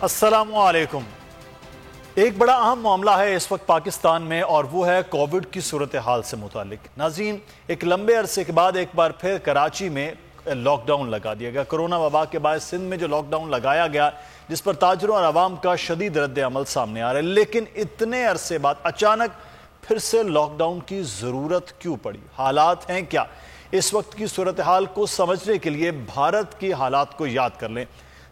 अस्सलामुअलैकुम। एक बड़ा अहम मामला है इस वक्त पाकिस्तान में और वो है कोविड की सूरत हाल से मुतालिक। नाज़रीन, एक लंबे अरसे के बाद एक बार फिर कराची में लॉकडाउन लगा दिया गया। कोरोना वबा के बाद सिंध में जो लॉकडाउन लगाया गया, जिस पर ताजरों और आवाम का शदीद रद्द अमल सामने आ रहा है, लेकिन इतने अरसे बाद अचानक फिर से लॉकडाउन की ज़रूरत क्यों पड़ी? हालात हैं क्या? इस वक्त की सूरत हाल को समझने के लिए भारत की हालात को याद कर लें।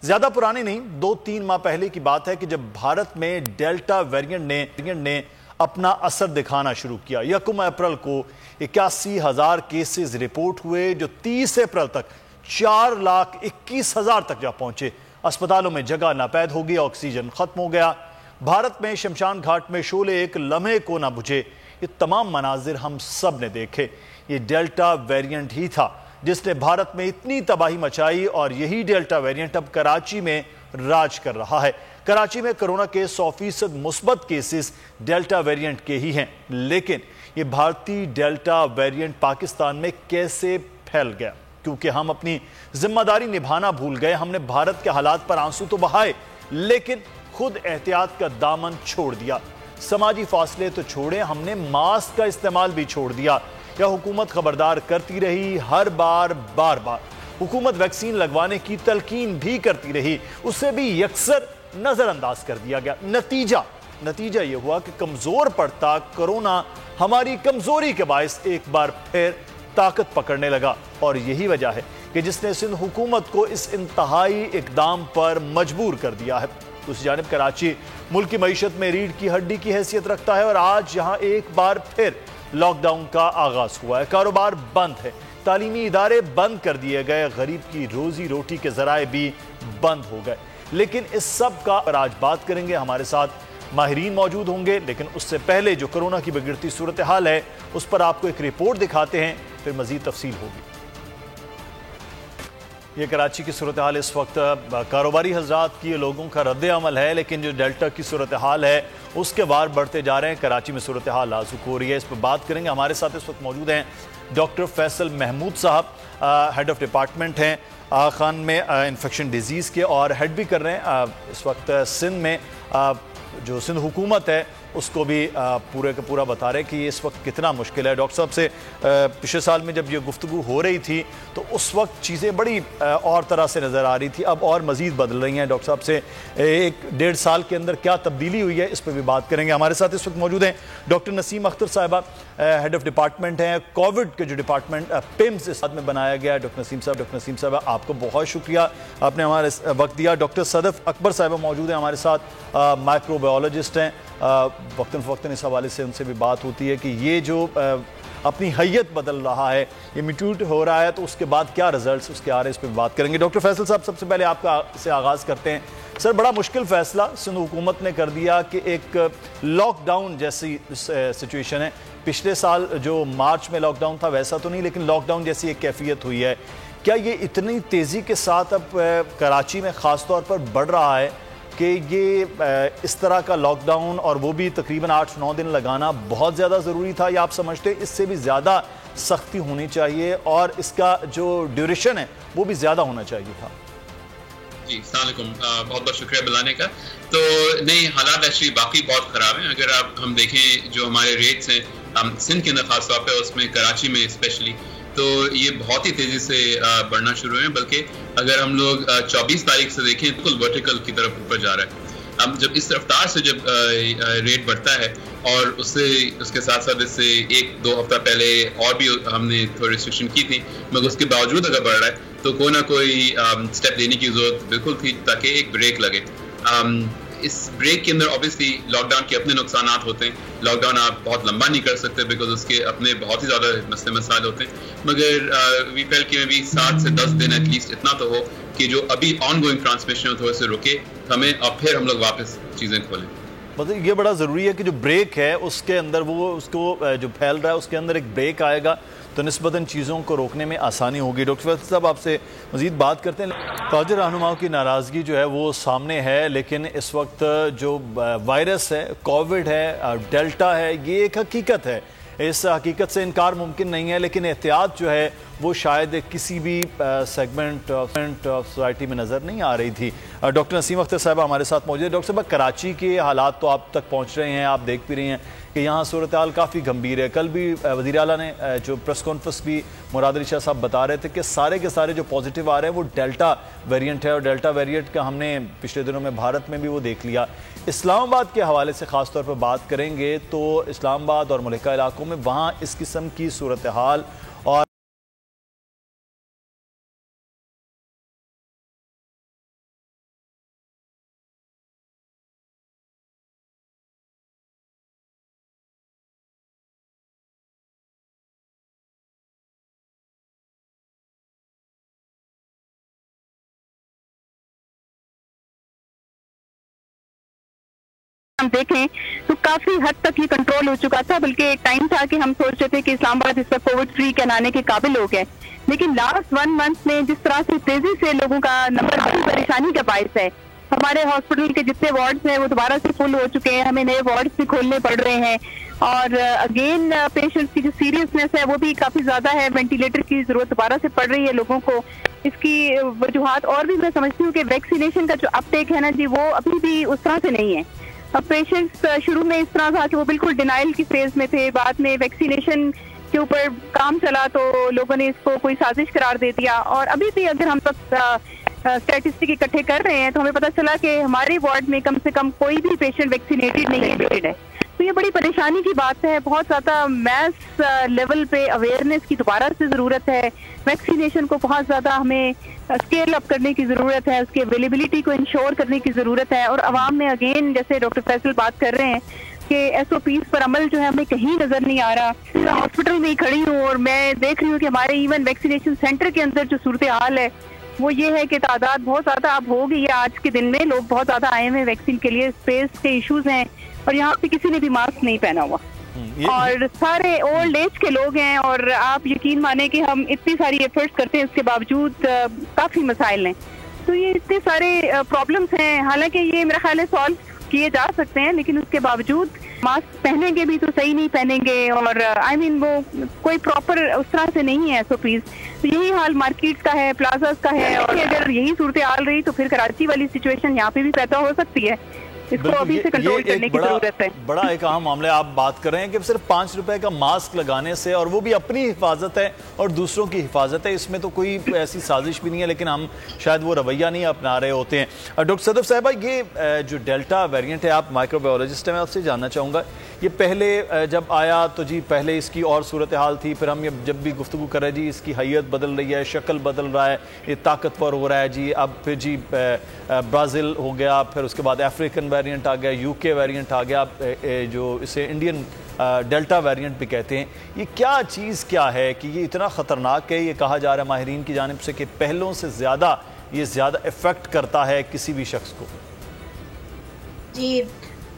ज्यादा पुरानी नहीं, 2-3 माह पहले की बात है कि जब भारत में डेल्टा वेरिएंट ने अपना असर दिखाना शुरू किया। 1 अप्रैल को 81,000 केसेस रिपोर्ट हुए, जो 30 अप्रैल तक 4,21,000 तक जा पहुंचे। अस्पतालों में जगह नापैद हो गई, ऑक्सीजन खत्म हो गया। भारत में शमशान घाट में शोले एक लम्हे को ना बुझे। ये तमाम मनाजिर हम सब ने देखे। ये डेल्टा वेरिएंट ही था जिसने भारत में इतनी तबाही मचाई और यही डेल्टा वेरिएंट अब कराची में राज कर रहा है। कराची में कोरोना के 100% मुस्बत केसेस डेल्टा वेरिएंट के ही हैं, लेकिन ये भारतीय डेल्टा वेरिएंट पाकिस्तान में कैसे फैल गया? क्योंकि हम अपनी जिम्मेदारी निभाना भूल गए। हमने भारत के हालात पर आंसू तो बहाए, लेकिन खुद एहतियात का दामन छोड़ दिया। समाजी फासले तो छोड़े, हमने मास्क का इस्तेमाल भी छोड़ दिया। क्या हुकूमत खबरदार करती रही? हर बार बार बार हुकूमत वैक्सीन लगवाने की तलकीन भी करती रही, उसे भी यकसर नजरअंदाज कर दिया गया। नतीजा यह हुआ कि कमजोर पड़ता कोरोना हमारी कमजोरी के बायस एक बार फिर ताकत पकड़ने लगा। और यही वजह है कि जिसने सिंध हुकूमत को इस इंतहाई इकदाम पर मजबूर कर दिया है। दूसरी जानिब कराची मुल्क की मईशत में रीढ़ की हड्डी की हैसियत रखता है और आज यहां एक बार फिर लॉकडाउन का आगाज हुआ है। कारोबार बंद है, तालीमी इदारे बंद कर दिए गए, गरीब की रोजी रोटी के जराए भी बंद हो गए। लेकिन इस सब का आज बात करेंगे, हमारे साथ माहिरीन मौजूद होंगे। लेकिन उससे पहले जो कोरोना की बिगड़ती सूरत हाल है उस पर आपको एक रिपोर्ट दिखाते हैं, फिर मजीद तफसील होगी। ये कराची की सूरत हाल इस वक्त कारोबारी हजरात की, लोगों का रद्द अमल है, लेकिन जो डेल्टा की सूरत हाल है उसके वार बढ़ते जा रहे हैं। कराची में सूरत हाल नाजुक हो रही है, इस पर बात करेंगे। हमारे साथ इस वक्त मौजूद हैं डॉक्टर फैसल महमूद साहब, हेड ऑफ डिपार्टमेंट हैं आगा खान में इन्फेक्शन डिजीज़ के, और हेड भी कर रहे हैं इस वक्त सिंध में जो सिंध हुकूमत है उसको भी पूरे का पूरा बता रहे हैं कि इस वक्त कितना मुश्किल है। डॉक्टर साहब से पिछले साल में जब ये गुफ्तगू हो रही थी तो उस वक्त चीज़ें बड़ी और तरह से नज़र आ रही थी, अब और मज़ीद बदल रही हैं। डॉक्टर साहब से 1-1.5 साल के अंदर क्या तब्दीली हुई है, इस पर भी बात करेंगे। हमारे साथ इस वक्त मौजूद हैं डॉक्टर नसीम अख्तर साहिबा, हेड ऑफ डिपार्टमेंट हैं कोविड के जो डिपार्टमेंट पिम्स इस साथ में बनाया गया है। डॉक्टर नसीम साहब आपको बहुत शुक्रिया, आपने हमारे वक्त दिया। डॉक्टर सदफ अकबर साहिबा मौजूद हैं हमारे साथ, माइक्रोबायोलॉजिस्ट हैं। वक्तन फ़वक्तन इस हवाले से उनसे भी बात होती है कि ये जो अपनी हैयत बदल रहा है, ये म्यूटेट हो रहा है, तो उसके बाद क्या रिजल्ट्स उसके आ रहे हैं, इस पर बात करेंगे। डॉक्टर फैसल साहब, सबसे पहले आपका से आगाज़ करते हैं। सर, बड़ा मुश्किल फैसला सिंध हुकूमत ने कर दिया कि एक लॉकडाउन जैसी सिचुएशन है। पिछले साल जो मार्च में लॉकडाउन था वैसा तो नहीं, लेकिन लॉकडाउन जैसी एक कैफियत हुई है। क्या ये इतनी तेज़ी के साथ अब कराची में ख़ास तौर पर बढ़ रहा है कि ये इस तरह का लॉकडाउन, और वो भी तकरीबन 8-9 दिन लगाना बहुत ज़्यादा ज़रूरी था, या आप समझते इससे भी ज़्यादा सख्ती होनी चाहिए और इसका जो ड्यूरेशन है वो भी ज़्यादा होना चाहिए था? जी, अस्सलाम वालेकुम, बहुत बहुत शुक्रिया बुलाने का। तो नहीं, हालात एक्चुअली बाकी बहुत ख़राब हैं। अगर हम देखें जो हमारे रेट्स हैं सिंध के अंदर खास तौर पर, उसमें कराची में स्पेशली, तो ये बहुत ही तेज़ी से बढ़ना शुरू हुए हैं। बल्कि अगर हम लोग 24 तारीख से देखें तो वर्टिकल की तरफ ऊपर जा रहा है। अब जब इस रफ्तार से जब रेट बढ़ता है और उसके साथ साथ इससे 1-2 हफ्ता पहले और भी हमने थोड़ी रिस्ट्रिक्शन की थी, मगर उसके बावजूद अगर बढ़ रहा है तो कोई ना कोई स्टेप लेने की ज़रूरत बिल्कुल थी ताकि एक ब्रेक लगे। इस ब्रेक के अंदर ऑब्वियसली लॉकडाउन के अपने नुकसानात होते हैं। लॉकडाउन आप बहुत लंबा नहीं कर सकते बिकॉज उसके अपने बहुत ही ज़्यादा मसले मसाइल होते हैं, मगर वी फेल कि भी 7 से 10 दिन एटलीस्ट इतना तो हो कि जो अभी ऑन गोइंग ट्रांसमिशन थोड़े से रुके हमें, और फिर हम लोग वापस चीज़ें खोलें। मतलब ये बड़ा ज़रूरी है कि जो ब्रेक है उसके अंदर वो उसको जो फैल रहा है उसके अंदर एक ब्रेक आएगा तो निस्बतन चीज़ों को रोकने में आसानी होगी। डॉक्टर फैसल साहब, आपसे मज़ीद बात करते हैं। ताजिर रहनुमाओं की नाराज़गी जो है वो सामने है, लेकिन इस वक्त जो वायरस है, कोविड है, डेल्टा है, ये एक हकीकत है। इस हकीकत से इनकार मुमकिन नहीं है, लेकिन एहतियात जो है वो शायद किसी भी सेगमेंट ऑफ सोसाइटी में नज़र नहीं आ रही थी। डॉक्टर नसीम अख्तर साहब हमारे साथ मौजूद है। डॉक्टर साहब, कराची के हालात तो आप तक पहुँच रहे हैं, आप देख भी रही हैं कि यहाँ सूरत हाल काफ़ी गंभीर है। कल भी वज़ीर आला ने जो प्रेस कॉन्फ्रेंस भी मुराद अली शाह साहब बता रहे थे कि सारे के सारे जो पॉजिटिव आ रहे हैं वो डेल्टा वेरिएंट है, और डेल्टा वेरिएंट का हमने पिछले दिनों में भारत में भी वो देख लिया। इस्लामाबाद के हवाले से ख़ास तौर पर बात करेंगे तो इस्लामाबाद और मुल्का इलाकों में वहाँ इस किस्म की सूरत हाल और हम देखें तो काफी हद तक ये कंट्रोल हो चुका था, बल्कि एक टाइम था कि हम सोच रहे थे कि इस्लामाबाद इस पर कोविड फ्री कहलाने के काबिल हो गए। लेकिन लास्ट 1 मंथ में जिस तरह से तेजी से लोगों का नंबर बड़ी परेशानी का बायस है। हमारे हॉस्पिटल के जितने वार्ड्स हैं वो दोबारा से फुल हो चुके हैं, हमें नए वार्ड्स भी खोलने पड़ रहे हैं, और अगेन पेशेंट्स की जो सीरियसनेस है वो भी काफी ज्यादा है। वेंटिलेटर की जरूरत दोबारा से पड़ रही है लोगों को। इसकी वजूहात और भी मैं समझती हूँ कि वैक्सीनेशन का जो अपटेक है ना जी, वो अभी भी उस तरह से नहीं है। अब पेशेंट्स शुरू में इस तरह था कि वो बिल्कुल डिनाइल की फेज में थे, बाद में वैक्सीनेशन के ऊपर काम चला तो लोगों ने इसको कोई साजिश करार दे दिया, और अभी भी अगर हम सब स्टैटिस्टिक इकट्ठे कर रहे हैं तो हमें पता चला कि हमारे वार्ड में कम से कम कोई भी पेशेंट वैक्सीनेटेड नहीं है। तो ये बड़ी परेशानी की बात है। बहुत ज्यादा मैस लेवल पे अवेयरनेस की दोबारा से जरूरत है। वैक्सीनेशन को बहुत ज्यादा हमें स्केल अप करने की जरूरत है, उसकी अवेलेबिलिटी को इंश्योर करने की जरूरत है। और अवाम में अगेन जैसे डॉक्टर फैसल बात कर रहे हैं कि SOPs पर अमल जो है हमें कहीं नजर नहीं आ रहा। मैं हॉस्पिटल में ही खड़ी हूँ और मैं देख रही हूँ कि हमारे इवन वैक्सीनेशन सेंटर के अंदर जो सूरत हाल है वो ये है कि तादाद बहुत ज्यादा अब हो गई है। आज के दिन में लोग बहुत ज्यादा आए हुए वैक्सीन के लिए, स्पेस के इश्यूज हैं, और यहाँ पे किसी ने भी मास्क नहीं पहना हुआ, और सारे ओल्ड एज के लोग हैं। और आप यकीन माने कि हम इतनी सारी एफर्ट्स करते हैं, इसके बावजूद काफी मसाइल हैं। तो ये इतने सारे प्रॉब्लम्स हैं। हालांकि ये मेरा ख्याल है सॉल्व किए जा सकते हैं, लेकिन उसके बावजूद मास्क पहनेंगे भी तो सही नहीं पहनेंगे, और वो कोई प्रॉपर उस तरह से नहीं है SOPs। तो यही हाल मार्केट का है, प्लाजास का है, और अगर यही सूरत हाल रही तो फिर कराची वाली सिचुएशन यहाँ पे भी पैदा हो सकती है। इसको अभी से कंट्रोल करने की जरूरत है। बड़ा एक अहम मामला आप बात कर रहे हैं कि सिर्फ 5 रुपए का मास्क लगाने से, और वो भी अपनी हिफाजत है और दूसरों की हिफाजत है, इसमें तो कोई ऐसी साजिश भी नहीं है, लेकिन हम शायद वो रवैया नहीं अपना रहे होते हैं। डॉक्टर सदफ साहबा, ये जो डेल्टा वेरिएंट है, आप माइक्रोबायोलॉजिस्ट हैं, मैं आपसे जानना चाहूँगा, ये पहले जब आया तो जी पहले इसकी और सूरत हाल थी, फिर हम ये जब भी गुफ्तगू कर रहे हैं जी इसकी हैयत बदल रही है, शक्ल बदल रहा है, ये ताकतवर हो रहा है जी। अब फिर जी ब्राज़ील हो गया, फिर उसके बाद अफ्रीकन वेरिएंट आ गया, UK वेरिएंट आ गया, जो इसे इंडियन डेल्टा वेरिएंट भी कहते हैं। ये क्या चीज़ क्या है कि ये इतना ख़तरनाक है? ये कहा जा रहा है माहिरीन की जानिब से कि पहलों से ज़्यादा ये ज़्यादा इफ़ेक्ट करता है किसी भी शख्स को। जी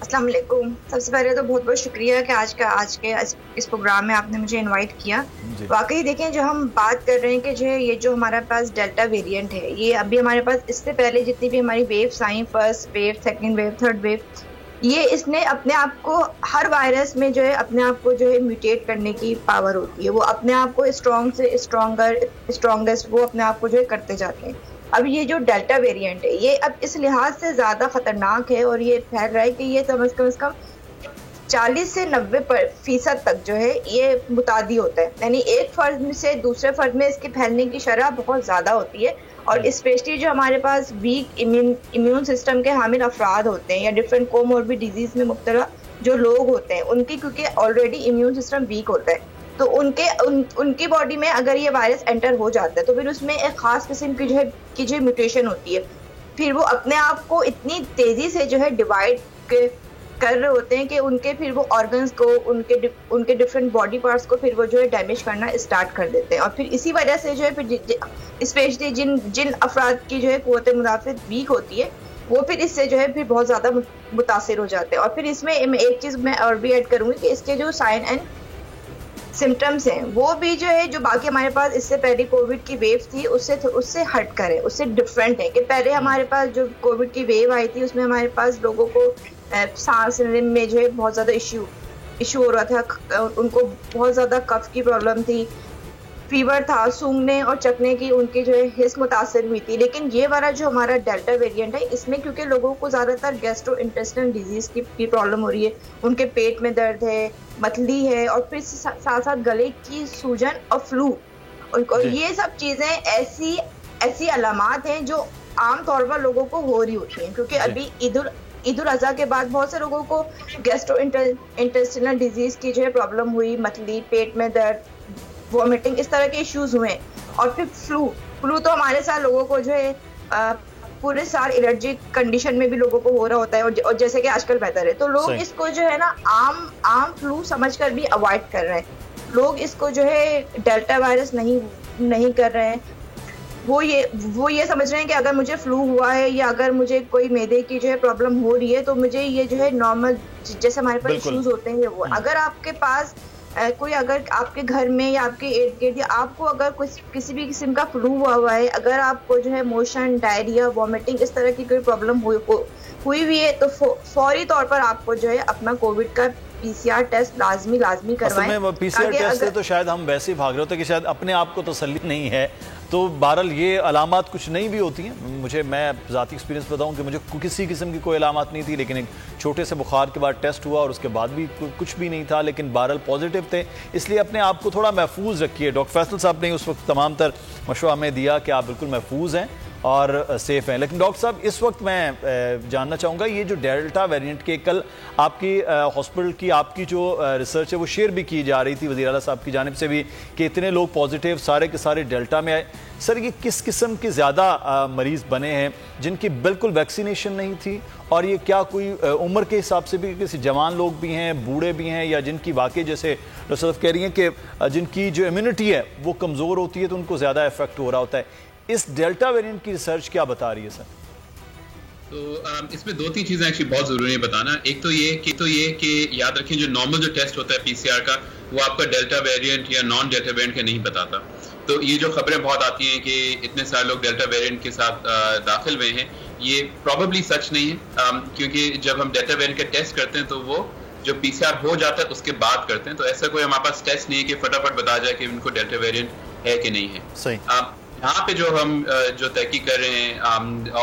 अस्सलाम वालेकुम। सबसे पहले तो बहुत बहुत शुक्रिया कि आज के इस प्रोग्राम में आपने मुझे इनवाइट किया। वाकई देखें, जो हम बात कर रहे हैं कि जो ये जो हमारे पास डेल्टा वेरिएंट है, ये अभी हमारे पास इससे पहले जितनी भी हमारी वेव्स आई, first wave, second wave, third wave, ये इसने अपने आप को, हर वायरस में जो है अपने आप को जो है म्यूटेट करने की पावर होती है। वो अपने आप को स्ट्रॉन्ग से स्ट्रॉन्गेस्ट वो अपने आप को जो है करते जाते हैं। अब ये जो डेल्टा वेरिएंट है, ये अब इस लिहाज से ज़्यादा ख़तरनाक है और ये फैल रहा है कि ये कम से कम 40 से 90% तक जो है ये मुतादी होता है। यानी एक फर्द से दूसरे फर्द में इसके फैलने की शरह बहुत ज़्यादा होती है। और स्पेशली जो हमारे पास वीक इम्यून सिस्टम के हामिल अफराद होते हैं या डिफरेंट कोमॉर्बिड डिजीज़ में मुब्तला जो लोग होते हैं, उनकी क्योंकि ऑलरेडी इम्यून सिस्टम वीक होता है, तो उनकी बॉडी में अगर ये वायरस एंटर हो जाता है तो फिर उसमें एक ख़ास किस्म की जो म्यूटेशन होती है। फिर वो अपने आप को इतनी तेज़ी से जो है डिवाइड कर रहे होते हैं कि उनके फिर वो ऑर्गन्स को, उनके डिफरेंट बॉडी पार्ट्स को फिर वो जो है डैमेज करना स्टार्ट कर देते हैं। और फिर इसी वजह से जो है फिर स्पेशली जिन अफराद की जो है क़ुव्वत मुदाफ़अत वीक होती है, वो फिर इससे जो है फिर बहुत ज़्यादा मुतासिर हो जाते हैं। और फिर इसमें एक चीज़ मैं और भी ऐड करूँगी कि इसके जो साइन एंड सिम्टम्स हैं वो भी जो है, जो बाकी हमारे पास इससे पहले कोविड की वेव थी उससे हट कर है, उससे डिफरेंट है। कि पहले हमारे पास जो कोविड की वेव आई थी उसमें हमारे पास लोगों को सांस लेने में जो है बहुत ज़्यादा इशू हो रहा था, उनको बहुत ज़्यादा कफ की प्रॉब्लम थी, फीवर था, सूंघने और चखने की उनकी जो है हिस्स मुतासर हुई थी। लेकिन ये वाला जो हमारा डेल्टा वेरिएंट है, इसमें क्योंकि लोगों को ज़्यादातर गैस्ट्रो इंटेस्टाइनल डिजीज़ की प्रॉब्लम हो रही है, उनके पेट में दर्द है, मतली है और फिर साथ साथ गले की सूजन और फ्लू, और ये सब चीज़ें ऐसी अलामात हैं जो आम तौर पर लोगों को हो रही होती हैं। क्योंकि अभी ईद उल अज़हा के बाद बहुत से लोगों को गैस्ट्रो इंटेस्टाइनल डिजीज़ की जो है प्रॉब्लम हुई, मतली, पेट में दर्द, वॉमिटिंग, इस तरह के इश्यूज हुए। और फिर फ्लू तो हमारे साथ लोगों को जो है पूरे साल एलर्जी कंडीशन में भी लोगों को हो रहा होता है, और जैसे कि आजकल बेहतर है, तो लोग इसको जो है ना आम फ्लू समझकर भी अवॉइड कर रहे हैं। लोग इसको जो है डेल्टा वायरस नहीं कर रहे हैं। वो ये समझ रहे हैं कि अगर मुझे फ्लू हुआ है या अगर मुझे कोई मैदे की जो है प्रॉब्लम हो रही है तो मुझे ये जो है नॉर्मल, जैसे हमारे पास इश्यूज होते हैं वो। अगर आपके पास अगर आपके घर में या आपके इर्द गिर्द या आपको अगर किसी भी किस्म का फ्लू हुआ है, अगर आपको जो है मोशन, डायरिया, वॉमिटिंग, इस तरह की कोई प्रॉब्लम हुई भी है, तो फौरी तौर पर आपको जो है अपना कोविड का पीसीआर टेस्ट लाजमी करवाएं। पीसीआर टेस्ट से तो शायद हम वैसे ही भाग रहे होते कि शायद अपने आप को तसल्ली नहीं है, तो बहरहाल ये अलामात कुछ नहीं भी होती हैं। मैं ज़ाती एक्सपीरियंस बताऊं कि मुझे किसी किस्म की कोई अलामात नहीं थी, लेकिन एक छोटे से बुखार के बाद टेस्ट हुआ और उसके बाद भी कुछ भी नहीं था, लेकिन बहरहाल पॉजिटिव थे। इसलिए अपने आप को थोड़ा महफूज रखिए। डॉक्टर फैसल साहब ने उस वक्त तमाम तर मशवरा हमें दिया कि आप बिल्कुल महफूज हैं और सेफ हैं। लेकिन डॉक्टर साहब, इस वक्त मैं जानना चाहूँगा, ये जो डेल्टा वेरिएंट के कल आपकी हॉस्पिटल की आपकी जो रिसर्च है वो शेयर भी की जा रही थी वज़ीर आला साहब की जानिब से भी कि इतने लोग पॉजिटिव सारे के सारे डेल्टा में आए। सर, ये किस किस्म के ज़्यादा मरीज़ बने हैं जिनकी बिल्कुल वैक्सीनेशन नहीं थी, और ये क्या कोई उम्र के हिसाब से भी किसी जवान लोग भी हैं, बूढ़े भी हैं, या जिनकी वाकई जैसे डॉक्टर साहब कह रही हैं कि जिनकी जो इम्यूनिटी है वो कमज़ोर होती है तो उनको ज़्यादा इफेक्ट हो रहा होता है? इस डेल्टा वेरिएंट की रिसर्च क्या बता रही है सर? तो इसमें दो तीन चीजें एक्चुअली बहुत जरूरी है बताना। एक तो ये कि याद रखें जो नॉर्मल जो टेस्ट होता है पीसीआर का, वो आपका डेल्टा वेरिएंट या नॉन डेल्टा वेरिएंट का नहीं बताता। तो ये जो खबरें बहुत आती हैं कि इतने सारे लोग डेल्टा वेरिएंट के साथ दाखिल हुए हैं, ये प्रॉबेबली सच नहीं है, क्योंकि जब हम डेल्टा वेरिएंट का टेस्ट करते हैं तो वो जो पीसीआर हो जाता है उसके बाद करते हैं। तो ऐसा कोई हमारे पास टेस्ट नहीं है कि फटाफट बता जाए कि उनको डेल्टा वेरिएंट है कि नहीं है। सही। यहाँ पे जो हम जो तहकीक कर रहे हैं,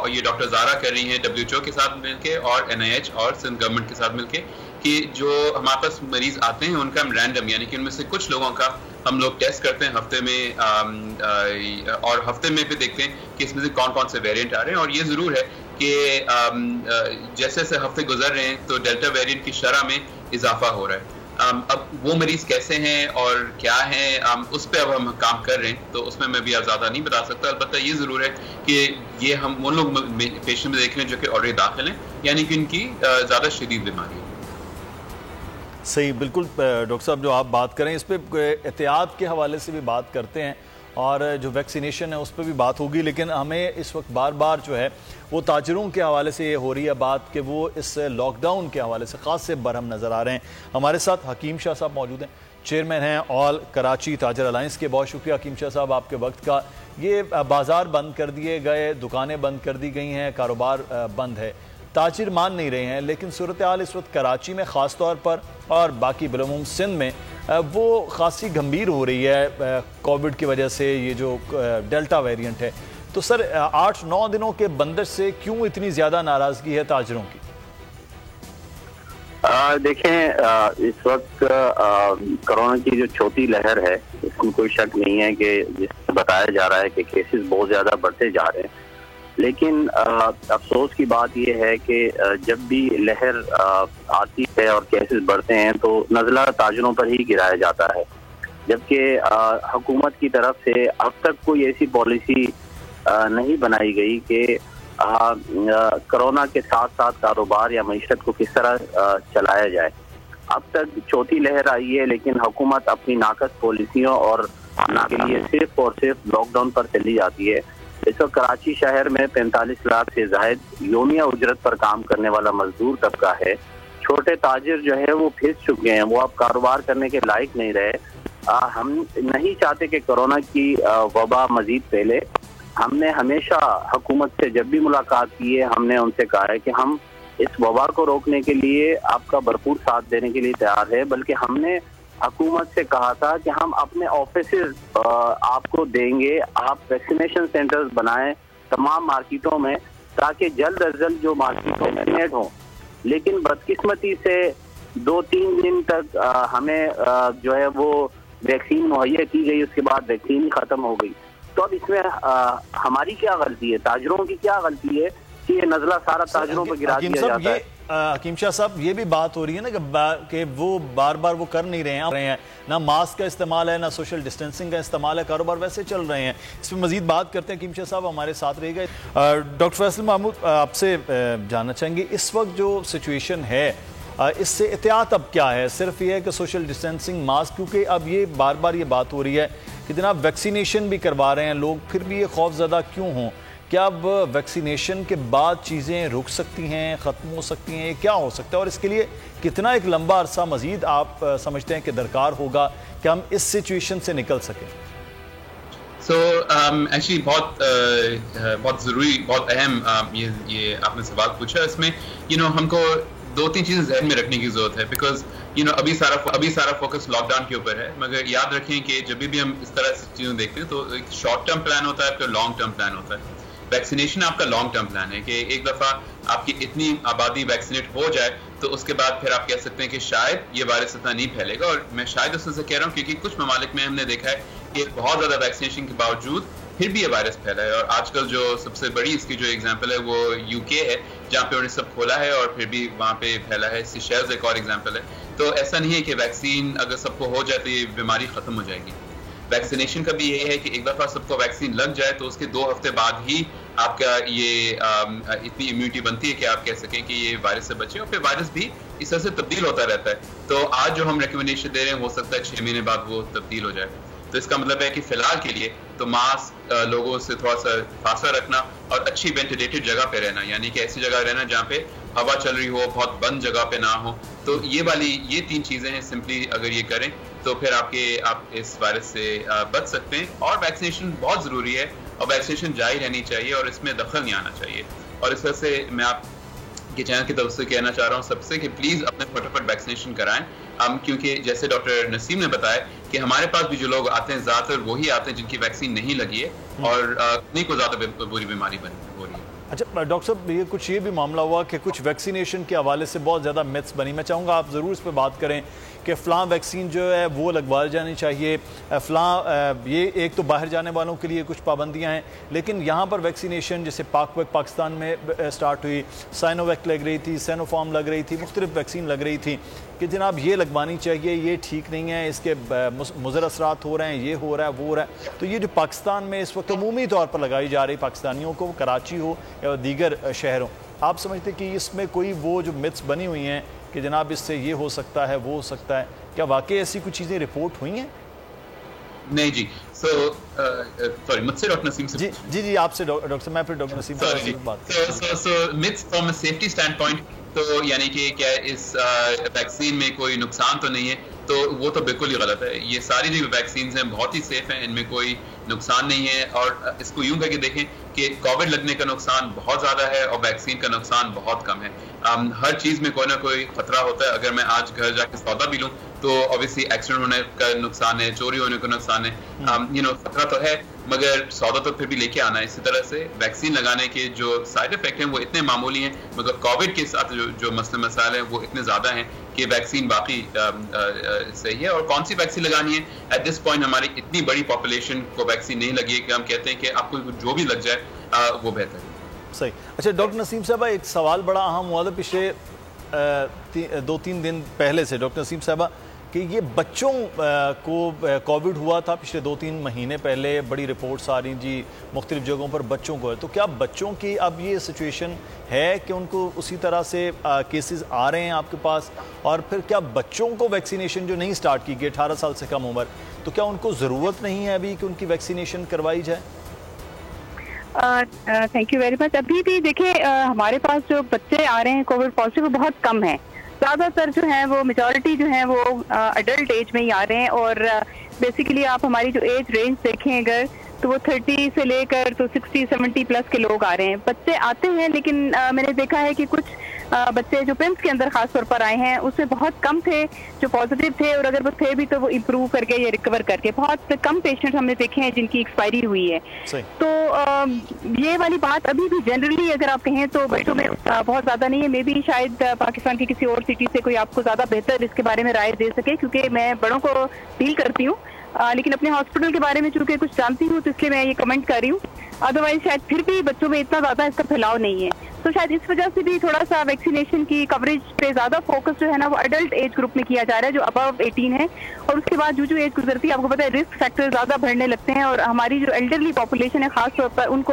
ये डॉक्टर ज़ारा कर रही हैं WHO के साथ मिलके और NIH और सिंध गवर्नमेंट के साथ मिलके, कि जो हमारे पास मरीज आते हैं उनका हम रैंडम, यानी कि उनमें से कुछ लोगों का हम लोग टेस्ट करते हैं हफ्ते में, और हफ्ते में भी देखते हैं कि इसमें से कौन कौन से वेरिएंट आ रहे हैं। और ये ज़रूर है कि जैसे जैसे हफ्ते गुजर रहे हैं तो डेल्टा वेरिएंट की शरह में इजाफा हो रहा है। अब वो मरीज कैसे हैं और क्या हैं, उस पर अब हम काम कर रहे हैं, तो उसमें मैं भी ज़्यादा नहीं बता सकता। अलबत्ता ये ज़रूर है कि ये हम उन लोग पेशेंट में देख रहे हैं जो कि ऑलरेडी दाखिल हैं, यानी कि इनकी ज़्यादा शदीद बीमारी है। सही, बिल्कुल डॉक्टर साहब जो आप बात करें इस पर एहतियात के हवाले से भी बात करते हैं और जो वैक्सीनेशन है उस पर भी बात होगी, लेकिन हमें इस वक्त बार बार जो है वो ताजरों के हवाले से ये हो रही है बात कि वो इस लॉकडाउन के हवाले से ख़ास से बरहम नज़र आ रहे हैं। हमारे साथ हकीम शाह साहब मौजूद हैं, चेयरमैन हैं ऑल कराची ताजर अलायंस के। बहुत शुक्रिया हकीम शाह साहब आपके वक्त का। ये बाज़ार बंद कर दिए गए, दुकानें बंद कर दी गई हैं, कारोबार बंद है, ताजिर मान नहीं रहे हैं, लेकिन सूरत हाल इस वक्त कराची में ख़ास तौर पर और बाकी बिलुमुम सिंध में वो खासी गंभीर हो रही है कोविड की वजह से, ये जो डेल्टा वेरिएंट है। तो सर 8-9 दिनों के बंदिश से क्यों इतनी ज़्यादा नाराज़गी है ताजरों की? देखें, इस वक्त कोरोना की जो छोटी लहर है इसमें कोई शक नहीं है कि जिससे बताया जा रहा है कि केसेस बहुत ज़्यादा बढ़ते जा रहे हैं, लेकिन अफसोस की बात यह है कि जब भी लहर आती है और केसेस बढ़ते हैं तो नज़ला ताजरों पर ही गिराया जाता है, जबकि हुकूमत की तरफ से अब तक कोई ऐसी पॉलिसी नहीं बनाई गई कि कोरोना के साथ साथ कारोबार या मईशत को किस तरह चलाया जाए। अब तक चौथी लहर आई है, लेकिन हुकूमत अपनी नाकस पॉलिसियों और के लिए सिर्फ और सिर्फ लॉकडाउन पर चली जाती है। इस वक्त कराची शहर में 45 लाख से जायद योमिया उजरत पर काम करने वाला मजदूर तबका है। छोटे ताजिर जो है वो फिस चुके हैं, वो अब कारोबार करने के लायक नहीं रहे। हम नहीं चाहते कि कोरोना की वबा मजीद फैले। हमने हमेशा हुकूमत से जब भी मुलाकात की है हमने उनसे कहा है कि हम इस वबा को रोकने के लिए आपका भरपूर साथ देने के लिए तैयार है, बल्कि हमने हुकूमत से कहा था कि हम अपने ऑफिसेज आपको देंगे, आप वैक्सीनेशन सेंटर्स बनाएं तमाम मार्केटों में ताकि जल्द अज जल्द जो मार्केटों में नेट हो। लेकिन बदकिस्मती से 2-3 दिन तक हमें जो है वो वैक्सीन मुहैया की गई, उसके बाद वैक्सीन ही खत्म हो गई। तो अब इसमें हमारी क्या गलती है, ताजरों की क्या गलती है कि ये नजला सारा ताजरों पर गिरा दिया जाता है? हकीम शाह साहब, ये भी बात हो रही है ना कि वो बार बार वो कर नहीं रहे हैं ना मास्क का इस्तेमाल है ना सोशल डिस्टेंसिंग का इस्तेमाल है, कारोबार वैसे चल रहे हैं। इस पर मजीद बात करते हैं, हकीम शाह साहब हमारे साथ रहेगा। डॉक्टर फैसल महमूद, आपसे जानना चाहेंगे इस वक्त जो सिचुएशन है इससे एहतियात अब क्या है? सिर्फ ये है कि सोशल डिस्टेंसिंग, मास्क, क्योंकि अब ये बार बार ये बात हो रही है कि जनाब वैक्सीनेशन भी करवा रहे हैं लोग, फिर भी ये खौफजदा क्यों हों? क्या अब वैक्सीनेशन के बाद चीज़ें रुक सकती हैं, ख़त्म हो सकती हैं, क्या हो सकता है? और इसके लिए कितना एक लंबा अरसा मज़ीद आप समझते हैं कि दरकार होगा कि हम इस सिचुएशन से निकल सकें? एक्चुअली बहुत ज़रूरी, बहुत अहम ये आपने सवाल पूछा। इसमें हमको 2-3 चीज़ें जहन में रखने की ज़रूरत है, बिकॉज अभी सारा फोकस लॉकडाउन के ऊपर है, मगर याद रखें कि जब भी हम इस तरह से चीज़ें देखते हैं तो एक शॉर्ट टर्म प्लान होता है, फिर लॉन्ग टर्म प्लान होता है। वैक्सीनेशन आपका लॉन्ग टर्म प्लान है कि एक दफ़ा आपकी इतनी आबादी वैक्सीनेट हो जाए तो उसके बाद फिर आप कह सकते हैं कि शायद ये वायरस इतना नहीं फैलेगा। और मैं शायद उससे कह रहा हूँ क्योंकि कुछ ममालिक में हमने देखा है कि बहुत ज़्यादा वैक्सीनेशन के बावजूद फिर भी ये वायरस फैला है। और आजकल जो सबसे बड़ी इसकी जो एग्जांपल है वो यूके है, जहाँ पे उन्होंने सब खोला है और फिर भी वहाँ पे फैला है। सीशेल्स एक और एग्जांपल है। तो ऐसा नहीं है कि वैक्सीन अगर सबको हो जाए तो ये बीमारी खत्म हो जाएगी। वैक्सीनेशन का भी यही है कि एक दफ़ा सबको वैक्सीन लग जाए तो उसके 2 हफ्ते बाद ही आपका ये इतनी इम्यूनिटी बनती है कि आप कह सकें कि ये वायरस से बचे, और फिर वायरस भी इस तरह से तब्दील होता रहता है। तो आज जो हम रिकमेंडेशन दे रहे हैं हो सकता है 6 महीने बाद वो तब्दील हो जाए। तो इसका मतलब है कि फिलहाल के लिए तो मास्क, लोगों से थोड़ा सा फासला रखना और अच्छी वेंटिलेटेड जगह पे रहना, यानी कि ऐसी जगह रहना जहाँ पे हवा चल रही हो, बहुत बंद जगह पे ना हो। तो ये 3 चीज़ें हैं, सिंपली अगर ये करें तो फिर आप इस वायरस से बच सकते हैं। और वैक्सीनेशन बहुत ज़रूरी है और वैक्सीनेशन जारी रहनी चाहिए और इसमें दखल नहीं आना चाहिए। और इस वजह से मैं आपके चैनल की तरफ से कहना चाह रहा हूँ सबसे कि प्लीज़ अपने फटाफट वैक्सीनेशन कराएं। क्योंकि जैसे डॉक्टर नसीम ने बताया कि हमारे पास भी जो लोग आते हैं ज़्यादातर वही आते हैं जिनकी वैक्सीन नहीं लगी है और नहीं को ज़्यादा बुरी बीमारी हो रही है। अच्छा डॉक्टर साहब, ये भी मामला हुआ कि कुछ वैक्सीनेशन के हवाले से बहुत ज़्यादा मिथ्स बनी। मैं चाहूँगा आप ज़रूर इस पर बात करें कि फ़लाँ वैक्सीन जो है वो लगवाई जानी चाहिए, फ़लाँ ये एक तो बाहर जाने वालों के लिए कुछ पाबंदियाँ हैं, लेकिन यहाँ पर वैक्सीनेशन जैसे पाकिस्तान में स्टार्ट हुई, साइनोवैक लग रही थी, सैनोफार्म लग रही थी, मुख्तलिफ वैक्सीन लग रही थी कि जनाब ये लगवानी चाहिए, ये ठीक नहीं है, इसके मुज़र असरात हो रहे हैं, ये हो रहा है, वो हो रहा है। तो ये जो पाकिस्तान में इस वक्त अमूमी तौर पर लगाई जा रही पाकिस्तानियों को, कराची हो या दीगर शहरों, आप समझते कि इसमें कोई वो जो मिथ्स बनी हुई हैं कि जनाब इससे ये हो सकता है, वो हो सकता है, क्या वाकई ऐसी कुछ चीज़ें रिपोर्ट हुई हैं? नहीं जी। सॉरी, मुझसे डॉक्टर नसीम से जी आपसे डॉक्टर, मैं फिर डॉक्टर नसीम से बात myths from a safety stand point, तो यानी कि क्या इस वैक्सीन में कोई नुकसान तो नहीं है, तो वो तो बिल्कुल ही गलत है। ये सारी जो वैक्सीन हैं बहुत ही सेफ हैं, इनमें कोई नुकसान नहीं है। और इसको यूं करके देखें कि कोविड लगने का नुकसान बहुत ज़्यादा है और वैक्सीन का नुकसान बहुत कम है। हर चीज़ में कोई ना कोई खतरा होता है। अगर मैं आज घर जाके सौदा भी लूँ तो ऑब्वियसली एक्सीडेंट होने का नुकसान है, चोरी होने का नुकसान है, खतरा तो है, मगर सौदा तो फिर भी लेके आना है। इसी तरह से वैक्सीन लगाने के जो साइड इफेक्ट हैं वो इतने मामूली हैं, मगर कोविड के साथ जो मसले मसाइल हैं वो इतने ज़्यादा हैं कि वैक्सीन बाकी सही है। और कौन सी वैक्सीन लगानी है, एट दिस पॉइंट हमारी इतनी बड़ी पॉपुलेशन को वैक्सीन नहीं लगी है कि हम कहते हैं कि आपको जो भी लग जाए वो बेहतर है। सही। अच्छा डॉक्टर नसीम साहब, एक सवाल बड़ा अहम हुआ था पिछले 2-3 दिन पहले से डॉक्टर नसीम साहबा कि ये बच्चों को कोविड हुआ था पिछले 2-3 महीने पहले, बड़ी रिपोर्ट्स आ रही जी मुख्तलिफ जगहों पर बच्चों को है। तो क्या बच्चों की अब ये सिचुएशन है कि उनको उसी तरह से केसेस आ रहे हैं आपके पास? और फिर क्या बच्चों को वैक्सीनेशन जो नहीं स्टार्ट की गई 18 साल से कम उम्र, तो क्या उनको ज़रूरत नहीं है अभी कि उनकी वैक्सीनेशन करवाई जाए? Thank you very much. अभी भी देखिए हमारे पास जो बच्चे आ रहे हैं कोविड पॉजिटिव वो बहुत कम है। ज़्यादातर जो है वो मेजॉरिटी जो है वो अडल्ट एज में ही आ रहे हैं। और बेसिकली आप हमारी जो एज रेंज देखें अगर तो वो 30 से लेकर तो 60-70 प्लस के लोग आ रहे हैं। बच्चे आते हैं लेकिन मैंने देखा है कि कुछ बच्चे जो पिम्स के अंदर खास तौर पर आए हैं उसमें बहुत कम थे जो पॉजिटिव थे, और अगर वो थे भी तो वो इम्प्रूव करके या रिकवर करके। बहुत कम पेशेंट हमने देखे हैं जिनकी एक्सपायरी हुई है। तो ये वाली बात अभी भी जनरली अगर आप कहें तो बच्चों में बहुत ज्यादा नहीं है। मे बी शायद पाकिस्तान की किसी और सिटी से कोई आपको ज्यादा बेहतर इसके बारे में राय दे सके, क्योंकि मैं बड़ों को डील करती हूँ, लेकिन अपने हॉस्पिटल के बारे में चूंकि कुछ जानती हूँ तो इसलिए मैं ये कमेंट कर रही हूँ। अदरवाइज शायद फिर भी बच्चों में इतना ज्यादा इसका फैलाव नहीं है, तो शायद इस वजह से भी थोड़ा सा वैक्सीनेशन की कवरेज पे ज्यादा फोकस जो है ना वो एडल्ट एज ग्रुप में किया जा रहा है जो अबव 18 है। और उसके बाद जो एज गुजरती है आपको पता है रिस्क फैक्टर ज्यादा बढ़ने लगते हैं, और हमारी जो एल्डरली पॉपुलेशन है खास तौर पर उनको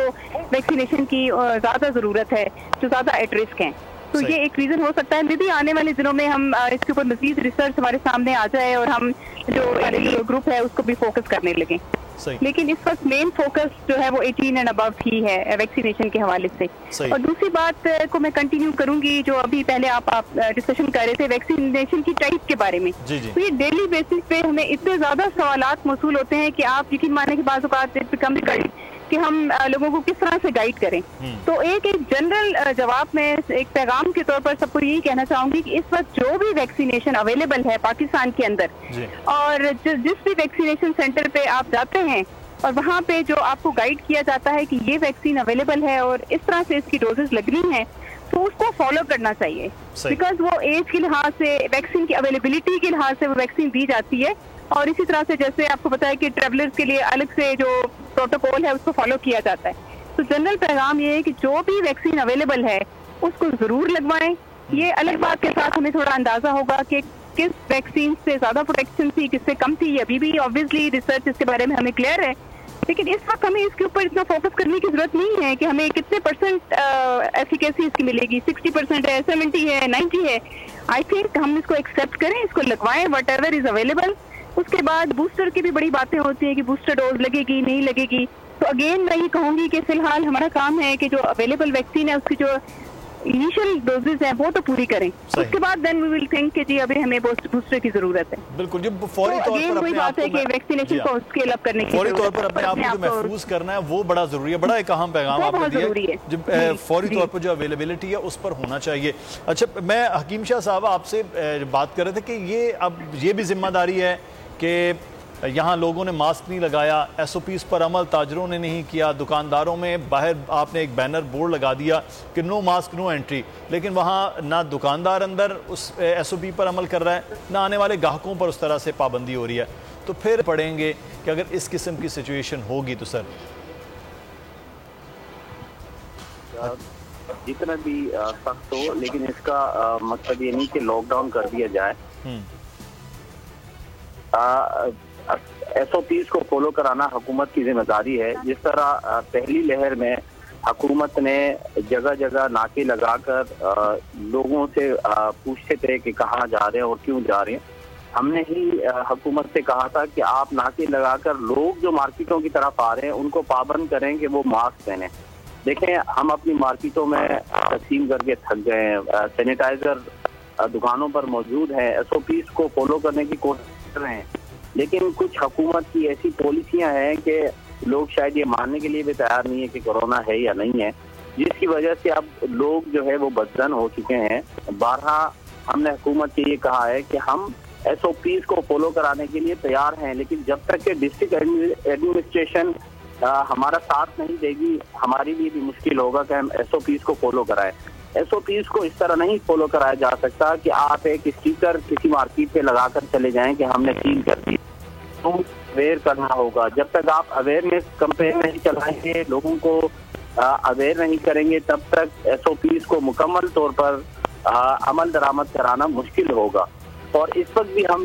वैक्सीनेशन की ज्यादा जरूरत है जो ज्यादा एट रिस्क है। तो ये एक रीजन हो सकता है। मे भी आने वाले दिनों में हम इसके ऊपर मजीद रिसर्च हमारे सामने आ जाए और हम जो ग्रुप है उसको भी फोकस करने लगे। लेकिन इस वक्त मेन फोकस जो है वो 18 एंड अबव ही है वैक्सीनेशन के हवाले से। और दूसरी बात को मैं कंटिन्यू करूंगी जो अभी पहले आप डिस्कशन कर रहे थे वैक्सीनेशन की टाइप के बारे में। तो ये डेली बेसिस पे हमें इतने ज्यादा सवालात मौसूल होते हैं कि आप यकीन माने के बाद कि हम लोगों को किस तरह से गाइड करें। तो एक जनरल जवाब में एक पैगाम के तौर पर सबको यही कहना चाहूंगी कि इस वक्त जो भी वैक्सीनेशन अवेलेबल है पाकिस्तान के अंदर, और जिस भी वैक्सीनेशन सेंटर पे आप जाते हैं और वहाँ पे जो आपको गाइड किया जाता है कि ये वैक्सीन अवेलेबल है और इस तरह से इसकी डोजेस लगनी है, तो उसको फॉलो करना चाहिए। बिकॉज वो एज के लिहाज से, वैक्सीन की अवेलेबिलिटी के लिहाज से वो वैक्सीन दी जाती है। और इसी तरह से जैसे आपको पता है कि ट्रेवलर्स के लिए अलग से जो प्रोटोकॉल है उसको फॉलो किया जाता है। तो जनरल पैगाम ये है कि जो भी वैक्सीन अवेलेबल है उसको जरूर लगवाएं। ये अलग बात के साथ हमें थोड़ा अंदाजा होगा कि किस वैक्सीन से ज्यादा प्रोटेक्शन थी, किससे कम थी। अभी भी ऑब्वियसली रिसर्च इसके बारे में हमें क्लियर है, लेकिन इस वक्त हमें इसके ऊपर इतना फोकस करने की जरूरत नहीं है कि हमें कितने परसेंट एफिकेसी इसकी मिलेगी, 60% है, 70 है, 90 है। आई थिंक हम इसको एक्सेप्ट करें, इसको लगवाएं वट एवर इज अवेलेबल। उसके बाद बूस्टर की भी बड़ी बातें होती हैं कि बूस्टर डोज लगेगी नहीं लगेगी। तो अगेन मैं ये कहूंगी कि फिलहाल हमारा काम है कि जो अवेलेबल वैक्सीन है उसकी जो इनिशियल डोजेज हैं वो तो पूरी करें, उसके बाद देन वी विल थिंक कि जी अभी हमें बूस्टर की जरूरत है। बिल्कुल, जो फौरी तौर पर अपने आप को वैक्सीनेशन को स्केल अप करने की, फौरी तौर पर अपने आप को महफूज करना है वो बड़ा जरूरी है। बड़ा एक अहम पैगाम आपने दिया, जो फौरी तौर पर जो अवेलेबिलिटी है उस पर होना चाहिए। अच्छा, मैं हकीम शाह साहब आपसे बात कर रहे थे कि ये अब ये भी जिम्मेदारी है कि यहाँ लोगों ने मास्क नहीं लगाया, SOPs पर अमल ताजरों ने नहीं किया, दुकानदारों में बाहर आपने एक बैनर बोर्ड लगा दिया कि नो मास्क नो एंट्री, लेकिन वहाँ ना दुकानदार अंदर उस SOP पर अमल कर रहा है, ना आने वाले ग्राहकों पर उस तरह से पाबंदी हो रही है। तो फिर पड़ेंगे कि अगर इस किस्म की सिचुएशन होगी तो सर जितना भी सख्त हो, लेकिन इसका मतलब ये नहीं कि लॉकडाउन कर दिया जाए। SOPs को फॉलो कराना हुकूमत की जिम्मेदारी है। जिस तरह पहली लहर में हुकूमत ने जगह जगह नाके लगाकर लोगों से पूछते थे कि कहाँ जा रहे हैं और क्यों जा रहे हैं। हमने ही हुकूमत से कहा था कि आप नाके लगाकर लोग जो मार्केटों की तरफ आ रहे हैं उनको पाबंद करें कि वो मास्क पहने। देखें, हम अपनी मार्केटों में तकसीम करके थक गए हैं, सैनिटाइजर दुकानों पर मौजूद है, SOPs को फॉलो करने की कोशिश कर रहे हैं, लेकिन कुछ हुकूमत की ऐसी पॉलिसियां हैं कि लोग शायद ये मानने के लिए भी तैयार नहीं है कि कोरोना है या नहीं है, जिसकी वजह से अब लोग जो है वो बदजन हो चुके हैं। बारहा हमने हुकूमत से ये कहा है कि हम SOPs को फॉलो कराने के लिए तैयार हैं, लेकिन जब तक कि डिस्ट्रिक्ट एडमिनिस्ट्रेशन हमारा साथ नहीं देगी, हमारे लिए भी मुश्किल होगा कि हम SOPs को फॉलो कराएं। SOPs को इस तरह नहीं फॉलो कराया जा सकता कि आप एक स्टिकर किसी मार्केट पे लगाकर चले जाएं कि हमने सील कर दी। तो अवेयर करना होगा। जब तक आप अवेयरनेस कैंपेन नहीं चलाएंगे, लोगों को अवेयर नहीं करेंगे, तब तक SOPs को मुकम्मल तौर पर अमल दरामद कराना मुश्किल होगा। और इस वक्त भी हम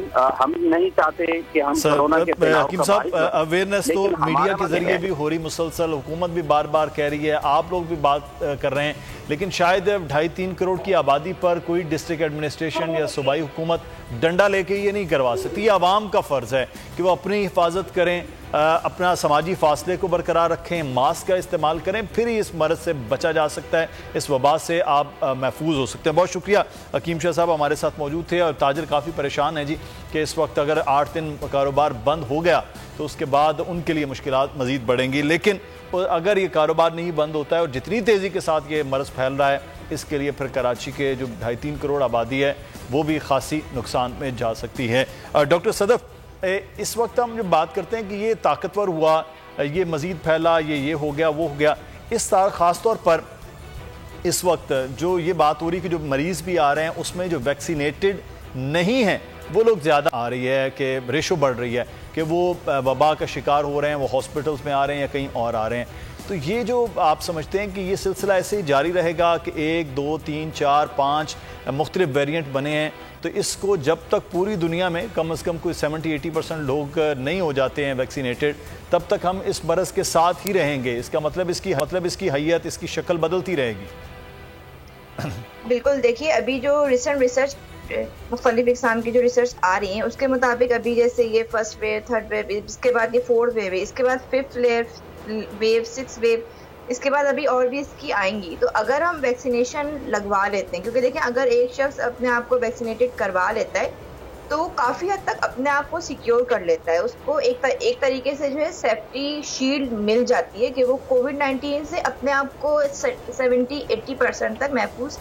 नहीं चाहते कि हम कोरोना के हकीम साहब, अवेयरनेस तो मीडिया के जरिए भी हो रही मुसलसल, हुकूमत भी बार बार कह रही है, आप लोग भी बात कर रहे हैं, लेकिन शायद 2.5-3 करोड़ की आबादी पर कोई डिस्ट्रिक्ट एडमिनिस्ट्रेशन या सूबाई हुकूमत डंडा लेके ये नहीं करवा सकती। ये आवाम का फ़र्ज़ है कि वो अपनी हिफाजत करें, अपना समाजी फासले को बरकरार रखें, मास्क का इस्तेमाल करें, फिर ही इस मरज़ से बचा जा सकता है, इस वबा से आप महफूज हो सकते हैं। बहुत शुक्रिया, हकीम शाह साहब हमारे साथ मौजूद थे। और ताजर काफ़ी परेशान है जी कि इस वक्त अगर 8 दिन कारोबार बंद हो गया तो उसके बाद उनके लिए मुश्किलात मज़ीद बढ़ेंगी, लेकिन अगर ये कारोबार नहीं बंद होता है और जितनी तेज़ी के साथ ये मरज़ फैल रहा है इसके लिए फिर कराची के जो 2.5-3 करोड़ आबादी है वो भी खासी नुकसान में जा सकती है। डॉक्टर सदफ, इस वक्त हम जब बात करते हैं कि ये ताकतवर हुआ, ये मज़ीद फैला, ये हो गया, वो हो गया, इस तरह ख़ास तौर पर इस वक्त जो ये बात हो रही है कि जो मरीज़ भी आ रहे हैं उसमें जो वैक्सीनेटेड नहीं हैं वो लोग ज़्यादा आ रही है कि रेशो बढ़ रही है कि वो वबा का शिकार हो रहे हैं, वो हॉस्पिटल्स में आ रहे हैं या कहीं और आ रहे हैं। तो ये जो आप समझते हैं कि ये सिलसिला ऐसे ही जारी रहेगा कि 1, 2, 3, 4, 5 मुख्तलिफ वेरिएंट बने हैं, तो इसको जब तक पूरी दुनिया में कम से कम कोई 70-80% लोग नहीं हो जाते हैं वैक्सीनेटेड, तब तक हम इस मरज़ के साथ ही रहेंगे। इसका मतलब इसकी हैयत, इसकी शक्ल बदलती रहेगी। बिल्कुल, देखिए अभी जो रिसर्च मुख्तलिफ इक़साम की जो रिसर्च आ रही है उसके मुताबिक अभी जैसे ये फर्स्ट वेव, थर्ड वेव, इसके बाद ये फोर्थ वेव है, इसके बाद फिफ्थ वेव, सिक्स वेव, इसके बाद अभी और भी इसकी आएंगी। तो अगर हम वैक्सीनेशन लगवा लेते हैं, क्योंकि देखें अगर एक शख्स अपने आप को वैक्सीनेटेड करवा लेता है तो वो काफ़ी हद तक अपने आप को सिक्योर कर लेता है, उसको एक तरीके से जो है सेफ्टी शील्ड मिल जाती है कि वो कोविड-19 से अपने आप को 70-80% तक महफूज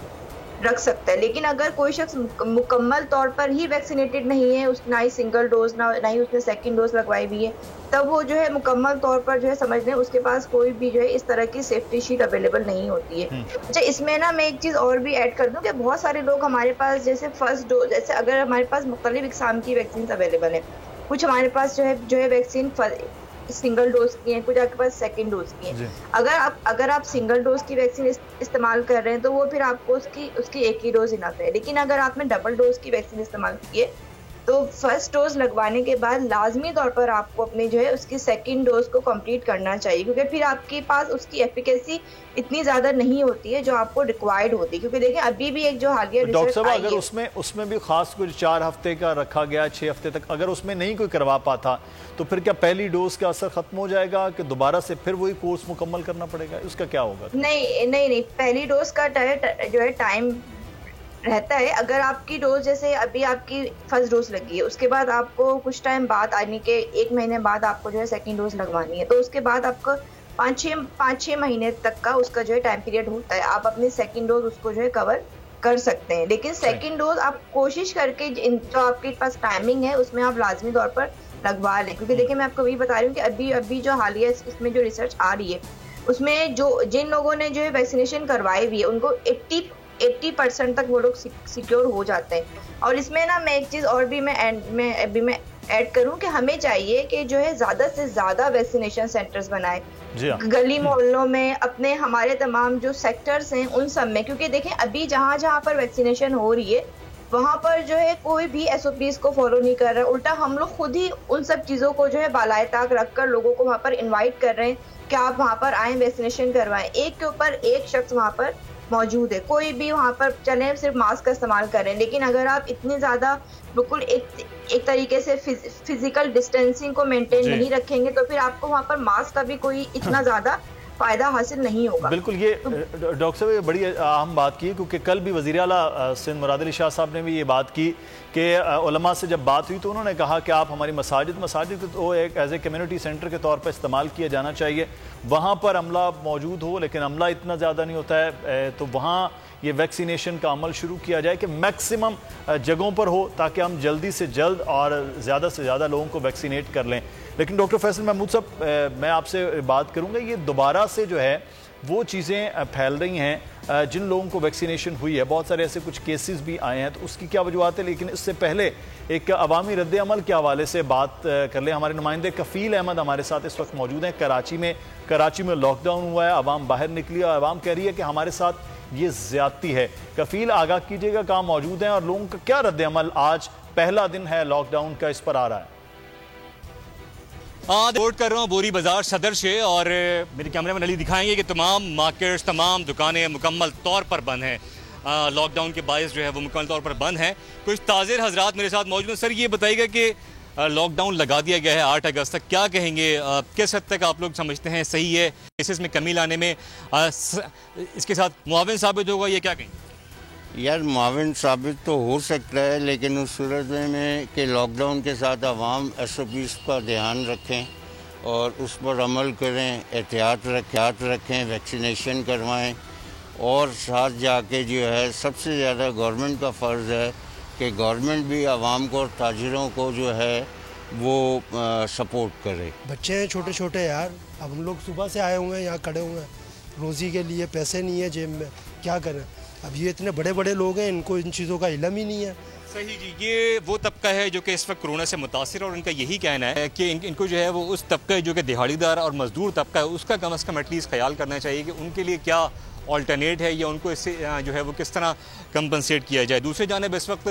रख सकता है। लेकिन अगर कोई शख्स मुकम्मल तौर पर ही वैक्सीनेटेड नहीं है, ना ही सिंगल डोज ना ही उसने सेकंड डोज लगवाई हुई है, तब वो जो है मुकम्मल तौर पर जो है समझ लें उसके पास कोई भी जो है इस तरह की सेफ्टी शीट अवेलेबल नहीं होती है। अच्छा, इसमें ना मैं एक चीज़ और भी ऐड कर दूं कि बहुत सारे लोग हमारे पास जैसे फर्स्ट डोज, जैसे अगर हमारे पास मुख्तलिफ इक़साम की वैक्सीन अवेलेबल है, कुछ हमारे पास जो है वैक्सीन सिंगल डोज की हैं, कुछ आपके पास सेकंड डोज की हैं। अगर आप सिंगल डोज की वैक्सीन इस्तेमाल कर रहे हैं तो वो फिर आपको उसकी एक ही डोज इनफ है। लेकिन अगर आपने डबल डोज की वैक्सीन इस्तेमाल की है तो फर्स्ट डोज लगवाने के बाद लाजमी तौर पर आपको अपने जो है उसकी सेकंड डोज को कंप्लीट करना चाहिए, क्योंकि फिर आपके पास उसकी एफिकेसी इतनी ज़्यादा नहीं होती है जो आपको रिक्वायर्ड होती है। क्योंकि देखिए अभी भी एक जो हालिया डॉक्टर साहब, अगर उसमें भी खास कुछ 4 हफ्ते का रखा गया, 6 हफ्ते तक, अगर उसमें नहीं कोई करवा पाता तो फिर क्या पहली डोज का असर खत्म हो जाएगा कि दोबारा से फिर वही कोर्स मुकम्मल करना पड़ेगा? उसका क्या होगा? नहीं, पहली डोज का जो है टाइम रहता है। अगर आपकी डोज जैसे अभी आपकी फर्स्ट डोज लगी है, उसके बाद आपको कुछ टाइम बाद यानी कि 1 महीने बाद आपको जो है सेकंड डोज लगवानी है, तो उसके बाद आपको 5-6 महीने तक का उसका जो है टाइम पीरियड होता है, आप अपनी सेकंड डोज उसको जो है कवर कर सकते हैं। लेकिन सेकंड डोज आप कोशिश करके जो आपके पास टाइमिंग है उसमें आप लाजमी तौर पर लगवा लें, क्योंकि देखिए मैं आपको वही बता रही हूँ कि अभी जो हालिया इसमें जो रिसर्च आ रही है उसमें जिन लोगों ने जो है वैक्सीनेशन करवाई हुई है उनको 80% तक वो लोग सिक्योर हो जाते हैं। और इसमें ना मैं एक चीज़ और भी मैं ऐड करूं कि हमें चाहिए कि जो है ज़्यादा से ज़्यादा वैक्सीनेशन सेंटर्स बनाए गली मोहल्लों में, अपने हमारे तमाम जो सेक्टर्स हैं उन सब में, क्योंकि देखें अभी जहाँ पर वैक्सीनेशन हो रही है वहाँ पर जो है कोई भी SOPs को फॉलो नहीं कर रहा है। उल्टा हम लोग खुद ही उन सब चीज़ों को जो है बालाए ताक रख कर लोगों को वहाँ पर इन्वाइट कर रहे हैं कि आप वहाँ पर आएँ, वैक्सीनेशन करवाएं। एक के ऊपर एक शख्स वहाँ पर मौजूद है, कोई भी वहाँ पर चले सिर्फ मास्क का इस्तेमाल करें। लेकिन अगर आप इतनी ज़्यादा बिल्कुल एक तरीके से फिजिकल डिस्टेंसिंग को मेंटेन नहीं रखेंगे तो फिर आपको वहाँ पर मास्क का भी कोई इतना ज़्यादा फ़ायदा हासिल नहीं होगा। बिल्कुल, ये डॉक्टर साहब ये बड़ी अहम बात की, क्योंकि कल भी वज़ीर आला सिंध मुराद अली शाह साहब ने भी ये बात की कि उलमा से जब बात हुई तो उन्होंने कहा कि आप हमारी मसाजिद तो एक एज ए कम्युनिटी सेंटर के तौर पर इस्तेमाल किया जाना चाहिए, वहाँ पर अमला मौजूद हो, लेकिन अमला इतना ज़्यादा नहीं होता है, तो वहाँ ये वैक्सीनेशन का अमल शुरू किया जाए कि मैक्सिमम जगहों पर हो ताकि हम जल्दी से जल्द और ज़्यादा से ज़्यादा लोगों को वैक्सीनेट कर लें। लेकिन डॉक्टर फैसल महमूद साहब, मैं आपसे बात करूँगा, ये दोबारा से जो है वो चीज़ें फैल रही हैं जिन लोगों को वैक्सीनेशन हुई है, बहुत सारे ऐसे कुछ केसेस भी आए हैं, तो उसकी क्या वजूहत है? लेकिन इससे पहले एक अवामी रद्द अमल के हवाले से बात कर लें। हमारे नुमाइंदे कफ़ील अहमद हमारे साथ इस वक्त मौजूद हैं। कराची में लॉकडाउन हुआ है, आवाम बाहर निकली और आवाम कह रही है कि हमारे साथ ये ज्यादती है। कफ़ील आगाह कीजिएगा, कहाँ मौजूद हैं और लोगों का क्या रद्द अमल, आज पहला दिन है लॉकडाउन का, इस पर आ रहा है? रिपोर्ट कर रहा हूँ बोरी बाजार सदर से, और मेरे कैमरे में नली दिखाएंगे कि तमाम मार्केट्स, तमाम दुकानें मुकम्मल तौर पर बंद हैं। लॉकडाउन के बायस जो है वो मुकम्मल तौर पर बंद हैं। कुछ ताज़िर हजरात मेरे साथ मौजूद हैं। सर, ये बताइएगा कि लॉकडाउन लगा दिया गया है 8 अगस्त तक, क्या कहेंगे, किस हद तक आप लोग समझते हैं सही है, केसेस में कमी लाने में इसके साथ मुआविन साबित होगा, ये क्या कहेंगे? यार, मुआविन साबित तो हो सकता है, लेकिन उस सूरत में कि लॉकडाउन के साथ आवाम SOPs का ध्यान रखें और उस पर अमल करें, एहतियात रखें, वैक्सीनेशन करवाएं और साथ जाके जो है सबसे ज़्यादा गवर्नमेंट का फ़र्ज़ है कि गवर्नमेंट भी आवाम को और ताजिरों को जो है वो सपोर्ट करे। बच्चे हैं छोटे छोटे यार, अब हम लोग सुबह से आए हुए हैं, यहाँ खड़े हुए हैं, रोज़ी के लिए पैसे नहीं है जेब में, क्या करें। अब ये इतने बड़े बड़े लोग हैं, इनको इन चीज़ों का इल्म ही नहीं है। सही जी, ये वो तबका है जो कि इस वक्त कोरोना से मुतासिर, और उनका यही कहना है कि इनको जो है वो उस तबका जो कि दिहाड़ीदार और मजदूर तबका है उसका कम अज़ कम एटलीस्ट ख्याल करना चाहिए कि उनके लिए क्या ऑल्टरनेट है या उनको इससे जो है वो किस तरह कंपनसेट किया जाए। दूसरी जानिब इस वक्त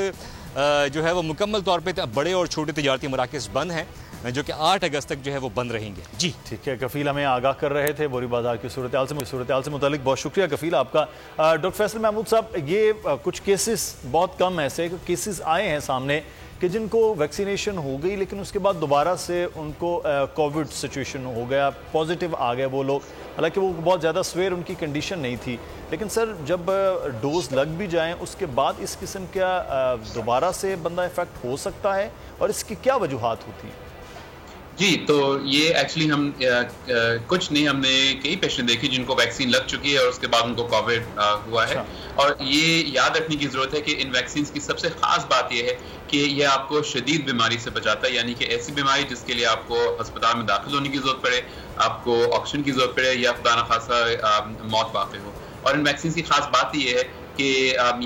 जो है वो मुकम्मल तौर पे बड़े और छोटे तिजारती मराकज़ बंद हैं जो कि 8 अगस्त तक जो है वो बंद रहेंगे। जी ठीक है, कफील हमें आगाह कर रहे थे बोरी बाजार की सूरत हाल से मुतालिक। बहुत शुक्रिया कफील आपका। डॉक्टर फैसल महमूद साहब, ये कुछ केसेस बहुत कम ऐसे केसेस आए हैं सामने कि जिनको वैक्सीनेशन हो गई लेकिन उसके बाद दोबारा से उनको कोविड सिचुएशन हो गया, पॉजिटिव आ गए वो लोग, हालांकि वो बहुत ज़्यादा सवेर उनकी कंडीशन नहीं थी। लेकिन सर जब डोज लग भी जाएं उसके बाद इस किस्म का दोबारा से बंदा इफेक्ट हो सकता है और इसकी क्या वजूहात होती हैं? जी, तो ये एक्चुअली हम कुछ नहीं, हमने कई पेशेंट देखे जिनको वैक्सीन लग चुकी है और उसके बाद उनको कोविड हुआ है। और ये याद रखने की ज़रूरत है कि इन वैक्सीन की सबसे ख़ास बात यह है कि यह आपको शदीद बीमारी से बचाता है, यानी कि ऐसी बीमारी जिसके लिए आपको अस्पताल में दाखिल होने की ज़रूरत पड़े, आपको ऑक्सीजन की ज़रूरत पड़े या खुदा न खासा मौत वाक़ई हो। और इन वैक्सीन की ख़ास बात यह है कि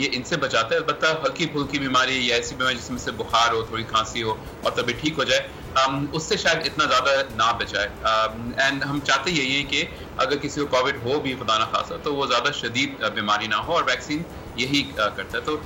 ये इनसे बचाता है। अलबत्ता हल्की फुल्की बीमारी या ऐसी बीमारी जिसमें से बुखार हो, थोड़ी खांसी हो और तभी ठीक हो जाए, उससे शायद इतना ज़्यादा ना बचाए। एंड हम चाहते यही हैं कि अगर किसी को कोविड हो भी खुदा न खासा तो वो ज़्यादा शदीद बीमारी ना हो, और वैक्सीन यही करता है। तो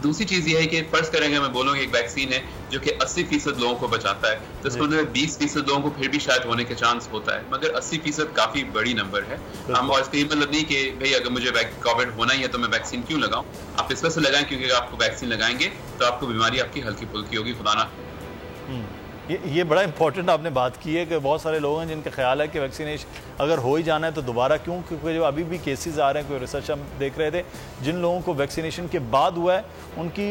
दूसरी चीज़ ये है कि फ़र्ज़ करेंगे मैं बोलूँगा एक वैक्सीन है जो कि 80% लोगों को बचाता है, तो इसको 20% लोगों को फिर भी शायद होने के चांस होता है, मगर 80% काफ़ी बड़ी नंबर है। और इसका ये मतलब नहीं कि भाई अगर मुझे कोविड होना ही है तो मैं वैक्सीन क्यों लगाऊं। आप इस वजह से लगाएं क्योंकि अगर आपको वैक्सीन लगाएंगे तो आपको बीमारी आपकी हल्की फुल्की होगी, खुदा ना। ये बड़ा इंपॉर्टेंट आपने बात की है कि बहुत सारे लोग हैं जिनका ख्याल है कि वैक्सीनेशन अगर हो ही जाना है तो दोबारा क्यों, क्योंकि जो अभी भी केसेस आ रहे हैं, कोई रिसर्च हम देख रहे थे, जिन लोगों को वैक्सीनेशन के बाद हुआ है उनकी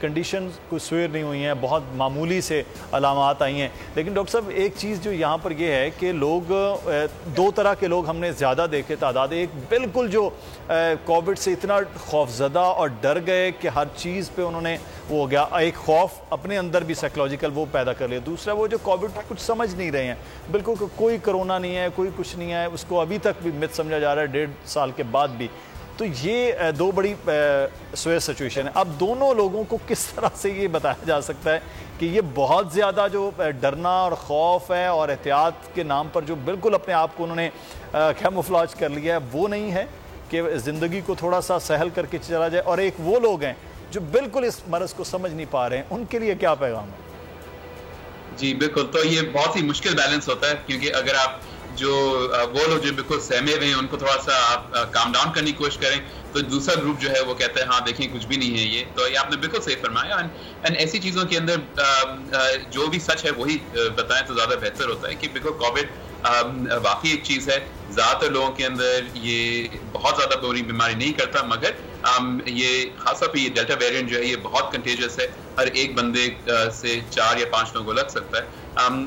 कंडीशन कोई सवेर नहीं हुई हैं, बहुत मामूली से अलामात आई हैं। लेकिन डॉक्टर साहब एक चीज़ जो यहाँ पर ये है कि लोग दो तरह के लोग हमने ज़्यादा देखे तादाद, एक बिल्कुल जो कोविड से इतना खौफजदा और डर गए कि हर चीज़ पे उन्होंने वो हो गया, एक खौफ अपने अंदर भी साइकोलॉजिकल वो पैदा कर लिया। दूसरा वो जो कोविड कुछ समझ नहीं रहे हैं, बिल्कुल कोई कोरोना नहीं है, कोई कुछ नहीं है, उसको अभी तक भी मिथ समझा जा रहा है 1.5 साल के बाद भी। तो ये दो बड़ी स्वेयर सिचुएशन है। अब दोनों लोगों को किस तरह से ये बताया जा सकता है कि ये बहुत ज़्यादा जो डरना और खौफ है और एहतियात के नाम पर जो बिल्कुल अपने आप को उन्होंने कैमोफ्लेज कर लिया है वो नहीं है कि ज़िंदगी को थोड़ा सा सहल करके चला जाए, और एक वो लोग हैं जो बिल्कुल इस मरज़ को समझ नहीं पा रहे हैं, उनके लिए क्या पैगाम है? जी बिल्कुल, तो ये बहुत ही मुश्किल बैलेंस होता है, क्योंकि अगर आप जो वो लोग जो बिल्कुल सहमे हुए हैं उनको थोड़ा सा आप काम डाउन करने की कोशिश करें, तो दूसरा ग्रुप जो है वो कहता है हाँ देखें कुछ भी नहीं है ये। तो ये आपने बिल्कुल सही फरमाया। एंड ऐसी चीज़ों के अंदर जो भी सच है वही बताएं तो ज़्यादा बेहतर होता है कि बिल्कुल कोविड वाकई एक चीज़ है, ज़्यादातर लोगों के अंदर ये बहुत ज़्यादा बुरी बीमारी नहीं करता, मगर ये खासतौर पे ये डेल्टा वेरिएंट जो है ये बहुत कंटेजियस है, हर एक बंदे से 4 या 5 लोगों को लग सकता है।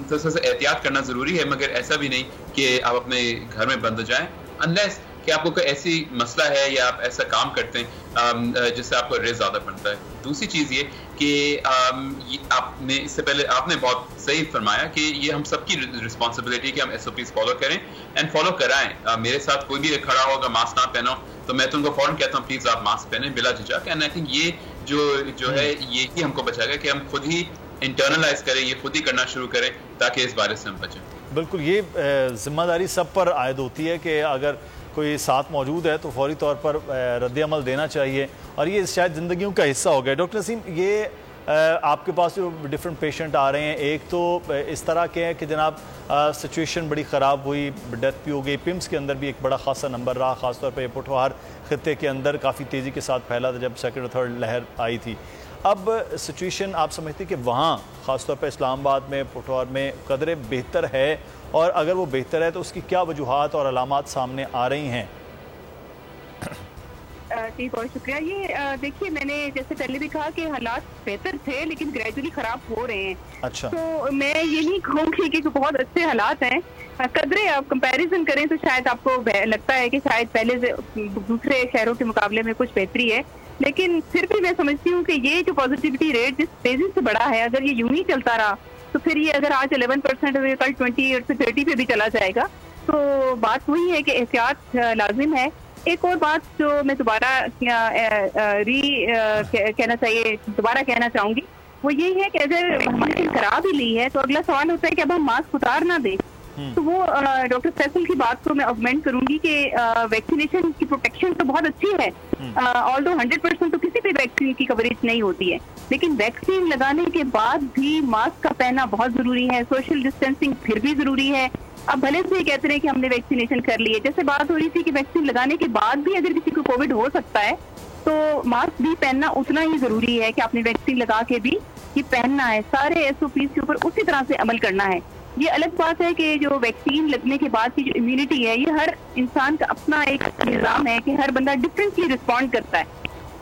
तो इससे एहतियात करना ज़रूरी है, मगर ऐसा भी नहीं कि आप अपने घर में बंद जाएं, अनलेस कि आपको कोई ऐसी मसला है या आप ऐसा काम करते हैं जिससे आपको रिस्क ज़्यादा बनता है। दूसरी चीज़ ये कि आपने इससे पहले आपने बहुत सही फरमाया कि ये हम सबकी रिस्पॉन्सिबिलिटी कि हम SOPs फॉलो करें एंड फॉलो कराएं। मेरे साथ कोई भी खड़ा होगा मास्क ना पहनो तो मैं तुमको फौरन कहता हूँ प्लीज़ आप मास्क पहने बिला झिझक। एंड आई थिंक ये जो है ये ही हमको बचाएगा कि हम खुद ही इंटरनलाइज करें, ये खुद ही करना शुरू करें ताकि इस वायरस से हम बचें। बिल्कुल, ये जिम्मेदारी सब पर आयद होती है कि अगर कोई साथ मौजूद है तो फौरी तौर पर रद्द अमल देना चाहिए, और ये शायद ज़िंदगियों का हिस्सा हो गया। डॉक्टर नसीम, ये आपके पास जो डिफरेंट पेशेंट आ रहे हैं, एक तो इस तरह के हैं कि जनाब सिचुएशन बड़ी ख़राब हुई, डेथ भी हो गई, पिम्स के अंदर भी एक बड़ा खासा नंबर रहा, ख़ासतौर पर पोठोहार ख़त्ते के अंदर काफ़ी तेज़ी के साथ फैला था जब सेकंड और थर्ड लहर आई थी। अब सिचुएशन आप समझते कि वहाँ ख़ासतौर पर इस्लामाबाद में, पोठोहार में कदरे बेहतर है, और अगर वो बेहतर है तो उसकी क्या वजूहात और अलामात सामने आ रही हैं? जी बहुत शुक्रिया। ये देखिए, मैंने जैसे पहले भी कहा कि हालात बेहतर थे लेकिन ग्रेजुअली खराब हो रहे हैं। अच्छा। तो मैं ये नहीं कहूँगी कि बहुत अच्छे हालात हैं। कदरे आप कंपैरिजन करें तो शायद आपको लगता है कि शायद पहले से दूसरे शहरों के मुकाबले में कुछ बेहतरी है, लेकिन फिर भी मैं समझती हूँ कि ये जो पॉजिटिविटी रेट जिस तेजी से बढ़ा है, अगर ये यूं ही चलता रहा तो फिर ये अगर आज 11% है, कल 20 से 30 पे भी चला जाएगा। तो बात वही है कि एहतियात लाजिम है। एक और बात जो मैं दोबारा कहना चाहूंगी वो यही है कि अगर हमारी खराब ही ली है तो अगला सवाल होता है कि अब हम मास्क उतार ना दें। तो वो डॉक्टर फैसल की बात को मैं ऑगमेंट करूंगी कि वैक्सीनेशन की प्रोटेक्शन तो बहुत अच्छी है, ऑल्दो 100% तो किसी भी वैक्सीन की कवरेज नहीं होती है, लेकिन वैक्सीन लगाने के बाद भी मास्क का पहनना बहुत जरूरी है, सोशल डिस्टेंसिंग फिर भी जरूरी है। अब भले से कहते रहे कि हमने वैक्सीनेशन कर ली है, जैसे बात हो रही थी कि वैक्सीन लगाने के बाद भी अगर किसी को कोविड हो सकता है तो मास्क भी पहनना उतना ही जरूरी है कि आपने वैक्सीन लगा के भी ये पहनना है। सारे SOPs के ऊपर उसी तरह से अमल करना है। ये अलग बात है कि जो वैक्सीन लगने के बाद की जो इम्यूनिटी है, ये हर इंसान का अपना एक निज़ाम है कि हर बंदा डिफरेंटली रिस्पॉन्ड करता है।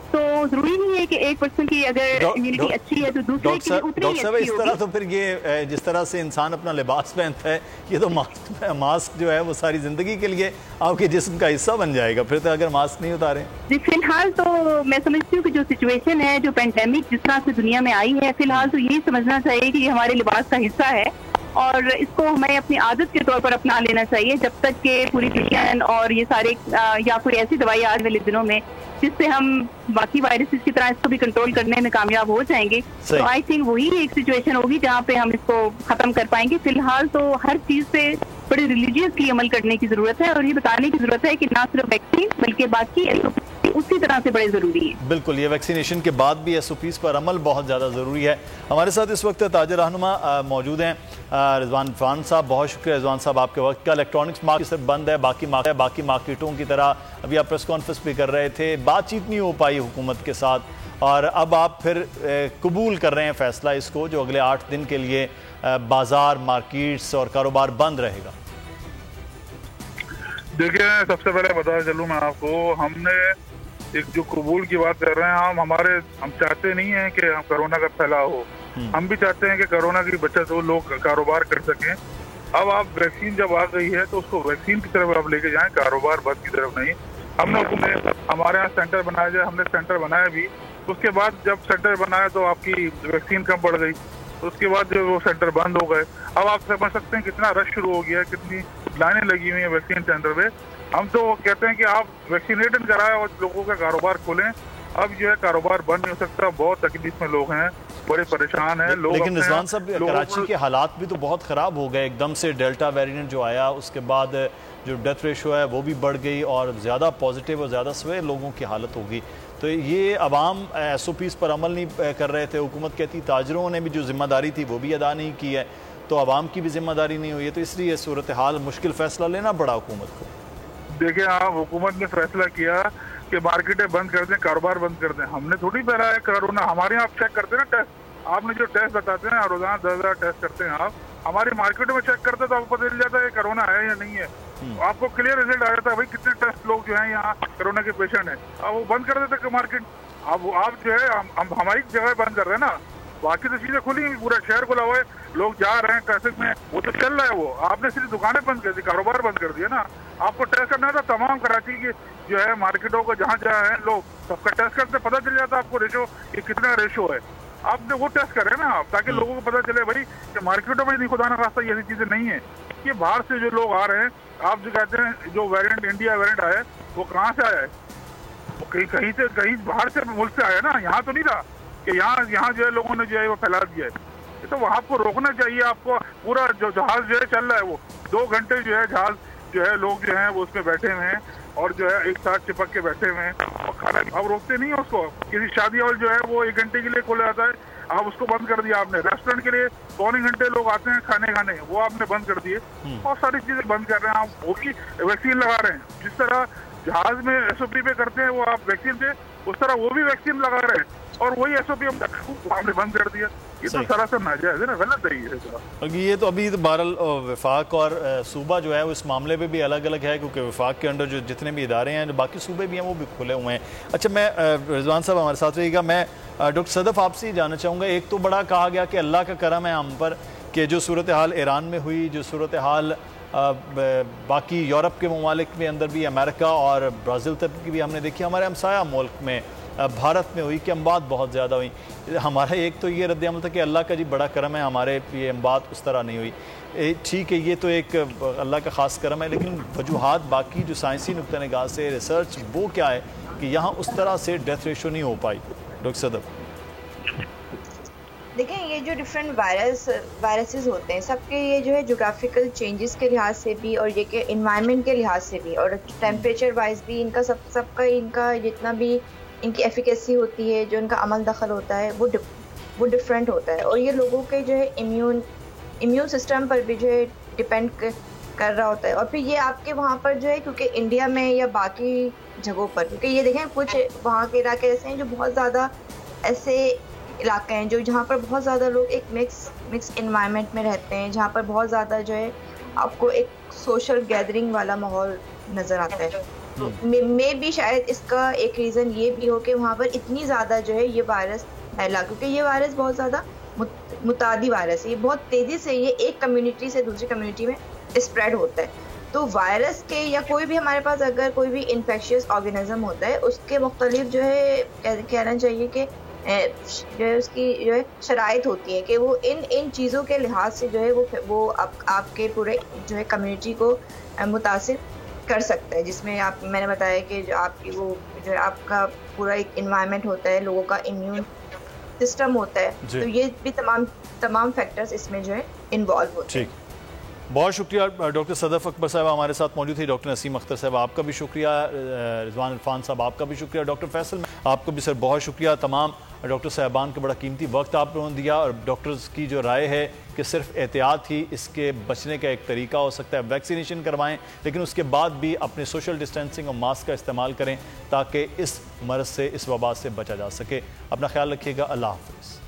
तो जरूरी नहीं है कि एक पर्सन की अगर इम्यूनिटी अच्छी है तो दूसरे की उतनी ही अच्छी इस तरह तो फिर ये जिस तरह से इंसान अपना लिबास पहनता है, ये तो मास्क जो है वो सारी जिंदगी के लिए आपके जिस्म का हिस्सा बन जाएगा फिर तो, अगर मास्क नहीं उतारे। जी फिलहाल तो मैं समझती हूँ कि जो सिचुएशन है, जो पेंडेमिक जिस तरह से दुनिया में आई है, फिलहाल तो यही समझना चाहिए कि ये हमारे लिबास का हिस्सा है और इसको हमें अपनी आदत के तौर पर अपना लेना चाहिए, जब तक कि पूरी विजन और ये सारे या कोई ऐसी दवाई आज वाले दिनों में जिससे हम बाकी वायरसेस की तरह इसको भी कंट्रोल करने में कामयाब हो जाएंगे। तो आई थिंक वही एक सिचुएशन होगी जहाँ पे हम इसको खत्म कर पाएंगे। फिलहाल तो हर चीज पे बड़े रिलीजियसली अमल करने की जरूरत है और ये बताने की जरूरत है कि ना सिर्फ वैक्सीन बल्कि बाकी उसी तरह से बड़े जरूरी है। बिल्कुल, ये वैक्सीनेशन के बाद भी SOPs पर अमल बहुत ज़्यादा ज़रूरी है। हमारे साथ इस वक्त ताजर रहनुमा मौजूद हैं रिजवान इरफान साहब। बहुत शुक्रिया रिजवान साहब आपके वक्त का। इलेक्ट्रॉनिक्स मार्केट सिर्फ बंद है, बाकी मार्केटों की तरह अभी आप प्रेस कॉन्फ्रेंस भी कर रहे थे, बातचीत नहीं हो पाई हुकूमत के साथ और अब आप फिर कबूल कर रहे हैं फैसला इसको जो अगले 8 दिन के लिए बाजार, मार्केट्स और कारोबार बंद रहेगा। देखिए, सबसे पहले बताया चलूँ मैं आपको, हमने एक जो कबूल की बात कर रहे हैं, हम चाहते नहीं हैं कि हम कोरोना का फैलाव हो, हम भी चाहते हैं कि कोरोना की बचत हो, लोग कारोबार कर सकें। अब आप वैक्सीन जब आ गई है तो उसको वैक्सीन की तरफ आप लेके जाएं, कारोबार बंद की तरफ नहीं। हमने हमारे यहाँ सेंटर बनाया जाए, हमने सेंटर बनाया भी, उसके बाद जब सेंटर बनाया तो आपकी वैक्सीन कम पड़ गई, उसके बाद जो वो सेंटर बंद हो गए। अब आप समझ सकते हैं कितना रश शुरू हो गया है, कितनी लाइनें लगी हुई है वैक्सीन सेंटर पे। हम तो कहते हैं कि आप वैक्सीनेशन कराएं और लोगों का कारोबार खोलें। अब जो है कारोबार बंद नहीं हो सकता, बहुत तकलीफ में लोग हैं, बड़े परेशान हैं लोग। लेकिन रिजवान साहब, कराची के हालात भी तो बहुत ख़राब हो गए, एकदम से डेल्टा वेरिएंट जो आया उसके बाद जो डेथ रेशो है वो भी बढ़ गई और ज़्यादा पॉजिटिव और ज़्यादा सवेर लोगों की हालत हो गई। तो ये अवाम SOPs पर अमल नहीं कर रहे थे, हुकूमत कहती ताजरों ने भी जो जिम्मेदारी थी वो भी अदा नहीं की है, तो अवाम की भी जिम्मेदारी नहीं हुई है, तो इसलिए सूरत हाल मुश्किल फैसला लेना पड़ा हुकूमत को। देखिए, आप हुकूमत ने फैसला किया कि मार्केटें बंद कर दें, कारोबार बंद कर दें। हमने थोड़ी पहला है कोरोना, हमारे यहाँ आप चेक करते हैं ना टेस्ट, आपने जो टेस्ट बताते हैं रोजाना 10,000 टेस्ट करते हैं आप, हमारी मार्केट में चेक करते तो आपको पता चल जाता है कोरोना है या नहीं है, आपको क्लियर रिजल्ट आ जाता है भाई कितने टेस्ट लोग जो है यहाँ कोरोना के पेशेंट है। अब वो बंद कर देते मार्केट, अब आप जो है हमारी जगह बंद कर रहे हैं ना, बाकी तो चीजें खुली, पूरा शहर खुला हुआ है, लोग जा रहे हैं ट्रैफिक में, वो तो चल रहा है। वो आपने सिर्फ दुकानें बंद कर दी, कारोबार बंद कर दिया ना। आपको टेस्ट करना था तमाम कराची की जो है मार्केटों को जहाँ जहाँ है लोग सबका टेस्ट करते, पता चल जाता आपको रेशो ये कितना रेशो है। आपने वो टेस्ट करें ना आप, ताकि लोगों को पता चले भाई कि मार्केटों में नहीं, खुदा ना खास्ता ये ऐसी चीजें नहीं है। ये बाहर से जो लोग आ रहे हैं, आप जो कहते हैं जो वेरिएंट इंडिया वेरिएंट आया है वो कहाँ से आया है, वो कहीं बाहर से मुल्क से आया ना, यहाँ तो नहीं था कि यहाँ जो है लोगों ने जो है वो फैला दिया है। तो वहाँ को रोकना चाहिए आपको। पूरा जो जहाज जो है चल रहा है वो 2 घंटे जो है जहाज जो है लोग जो है वो उसमें बैठे हुए हैं और जो है एक साथ चिपक के बैठे हुए हैं और खाना अब रोकते नहीं है उसको। किसी शादी हॉल जो है वो 1 घंटे के लिए खोला जाता है, आप उसको बंद कर दिया आपने। रेस्टोरेंट के लिए 1.25 घंटे लोग आते हैं खाने खाने, वो आपने बंद कर दिए। बहुत सारी चीजें बंद कर रहे हैं आप। वो भी वैक्सीन लगा रहे हैं, जिस तरह जहाज में SOP पे करते हैं वो आप वैक्सीन पे, उस तरह वो भी वैक्सीन लगा रहे हैं और वही SOP हमने बंद कर दिया। ये तो सरासर नाजायज है ना, गलत है ये तो अभी तो बहरहाल वफाक और सूबा जो है वो इस मामले पे भी अलग अलग है, क्योंकि वफाक के अंडर जो जितने भी इदारे हैं, जो बाकी सूबे भी हैं, वो भी खुले हुए हैं। अच्छा, मैं रिजवान साहब हमारे साथ रहिएगा। मैं डॉक्टर सदफ आपसे जानना चाहूँगा, एक तो बड़ा कहा गया कि अल्लाह का करम है हम पर कि जो सूरत हाल ईरान में हुई, जो सूरत हाल बाकी यूरोप के ममालिक में अंदर भी, अमेरिका और ब्राज़ील तक की भी हमने देखी, हमारे हमसाया मुल्क में भारत में हुई कि अम्बात बहुत ज़्यादा हुई। हमारा एक तो ये रद्द-ए-अमल था कि अल्लाह का जी बड़ा करम है, हमारे ये अम्बात उस तरह नहीं हुई। ठीक है, ये तो एक अल्लाह का ख़ास करम है, लेकिन वजूहात बाकी जो साइंसी नुक्ता निगाह से रिसर्च वो क्या है कि यहाँ उस तरह से डेथ रेशो नहीं हो पाई? डॉक्टर सदफ देखें, ये जो डिफरेंट वायरसेस होते हैं, सबके ये जो है जोग्राफिकल चेंजेस के लिहाज से भी और ये के इन्वायरमेंट के लिहाज से भी और टेम्परेचर वाइज भी इनका सबका इनका जितना भी इनकी एफिकेसी होती है, जो इनका अमल दखल होता है, वो डिफरेंट होता है। और ये लोगों के जो है इम्यून सिस्टम पर भी जो है डिपेंड कर रहा होता है। और फिर ये आपके वहाँ पर जो है, क्योंकि इंडिया में या बाकी जगहों पर, क्योंकि ये देखें कुछ वहाँ के इलाके ऐसे हैं जो बहुत ज़्यादा ऐसे इलाके हैं जो जहाँ पर बहुत ज़्यादा लोग एक मिक्स इन्वायरमेंट में रहते हैं, जहाँ पर बहुत ज़्यादा जो है आपको एक सोशल गैदरिंग वाला माहौल नज़र आता है। तो मे भी शायद इसका एक रीज़न ये भी हो कि वहाँ पर इतनी ज़्यादा जो है ये वायरस फैला, क्योंकि ये वायरस बहुत ज़्यादा मुतादी वायरस है, ये बहुत तेज़ी से ये एक कम्युनिटी से दूसरी कम्युनिटी में स्प्रेड होता है। तो वायरस के या कोई भी हमारे पास अगर कोई भी इन्फेक्शियस ऑर्गेनिज्म होता है, उसके मुख्तलिफ जो है कहना चाहिए कि जो है उसकी जो है शराइत होती है कि वो इन चीज़ों के लिहाज से जो है वो आपके पूरे जो है कम्युनिटी को मुतासिर कर सकता है, जिसमें मैंने बताया कि जो आपकी वो जो है आपका पूरा एक इन्वायरमेंट होता है, लोगों का इम्यून सिस्टम होता है, तो ये भी तमाम फैक्टर्स इसमें जो है इन्वॉल्व होते हैं। बहुत शुक्रिया डॉक्टर सदफ अकबर साहब हमारे साथ मौजूद थी। डॉक्टर नसीम अख्तर साहब आपका भी शुक्रिया, रिजवान इरफान साहब आपका भी शुक्रिया, डॉक्टर फैसल आपको भी सर बहुत शुक्रिया। तमाम डॉक्टर साहबान का बड़ा कीमती वक्त आप लोगों ने दिया और डॉक्टर्स की जो राय है कि सिर्फ एहतियात ही इसके बचने का एक तरीका हो सकता है, वैक्सीनेशन करवाएं, लेकिन उसके बाद भी अपने सोशल डिस्टेंसिंग और मास्क का इस्तेमाल करें ताकि इस मर्ज़ से, इस वबा से बचा जा सके। अपना ख्याल रखिएगा। अल्लाह हाफ़िज़।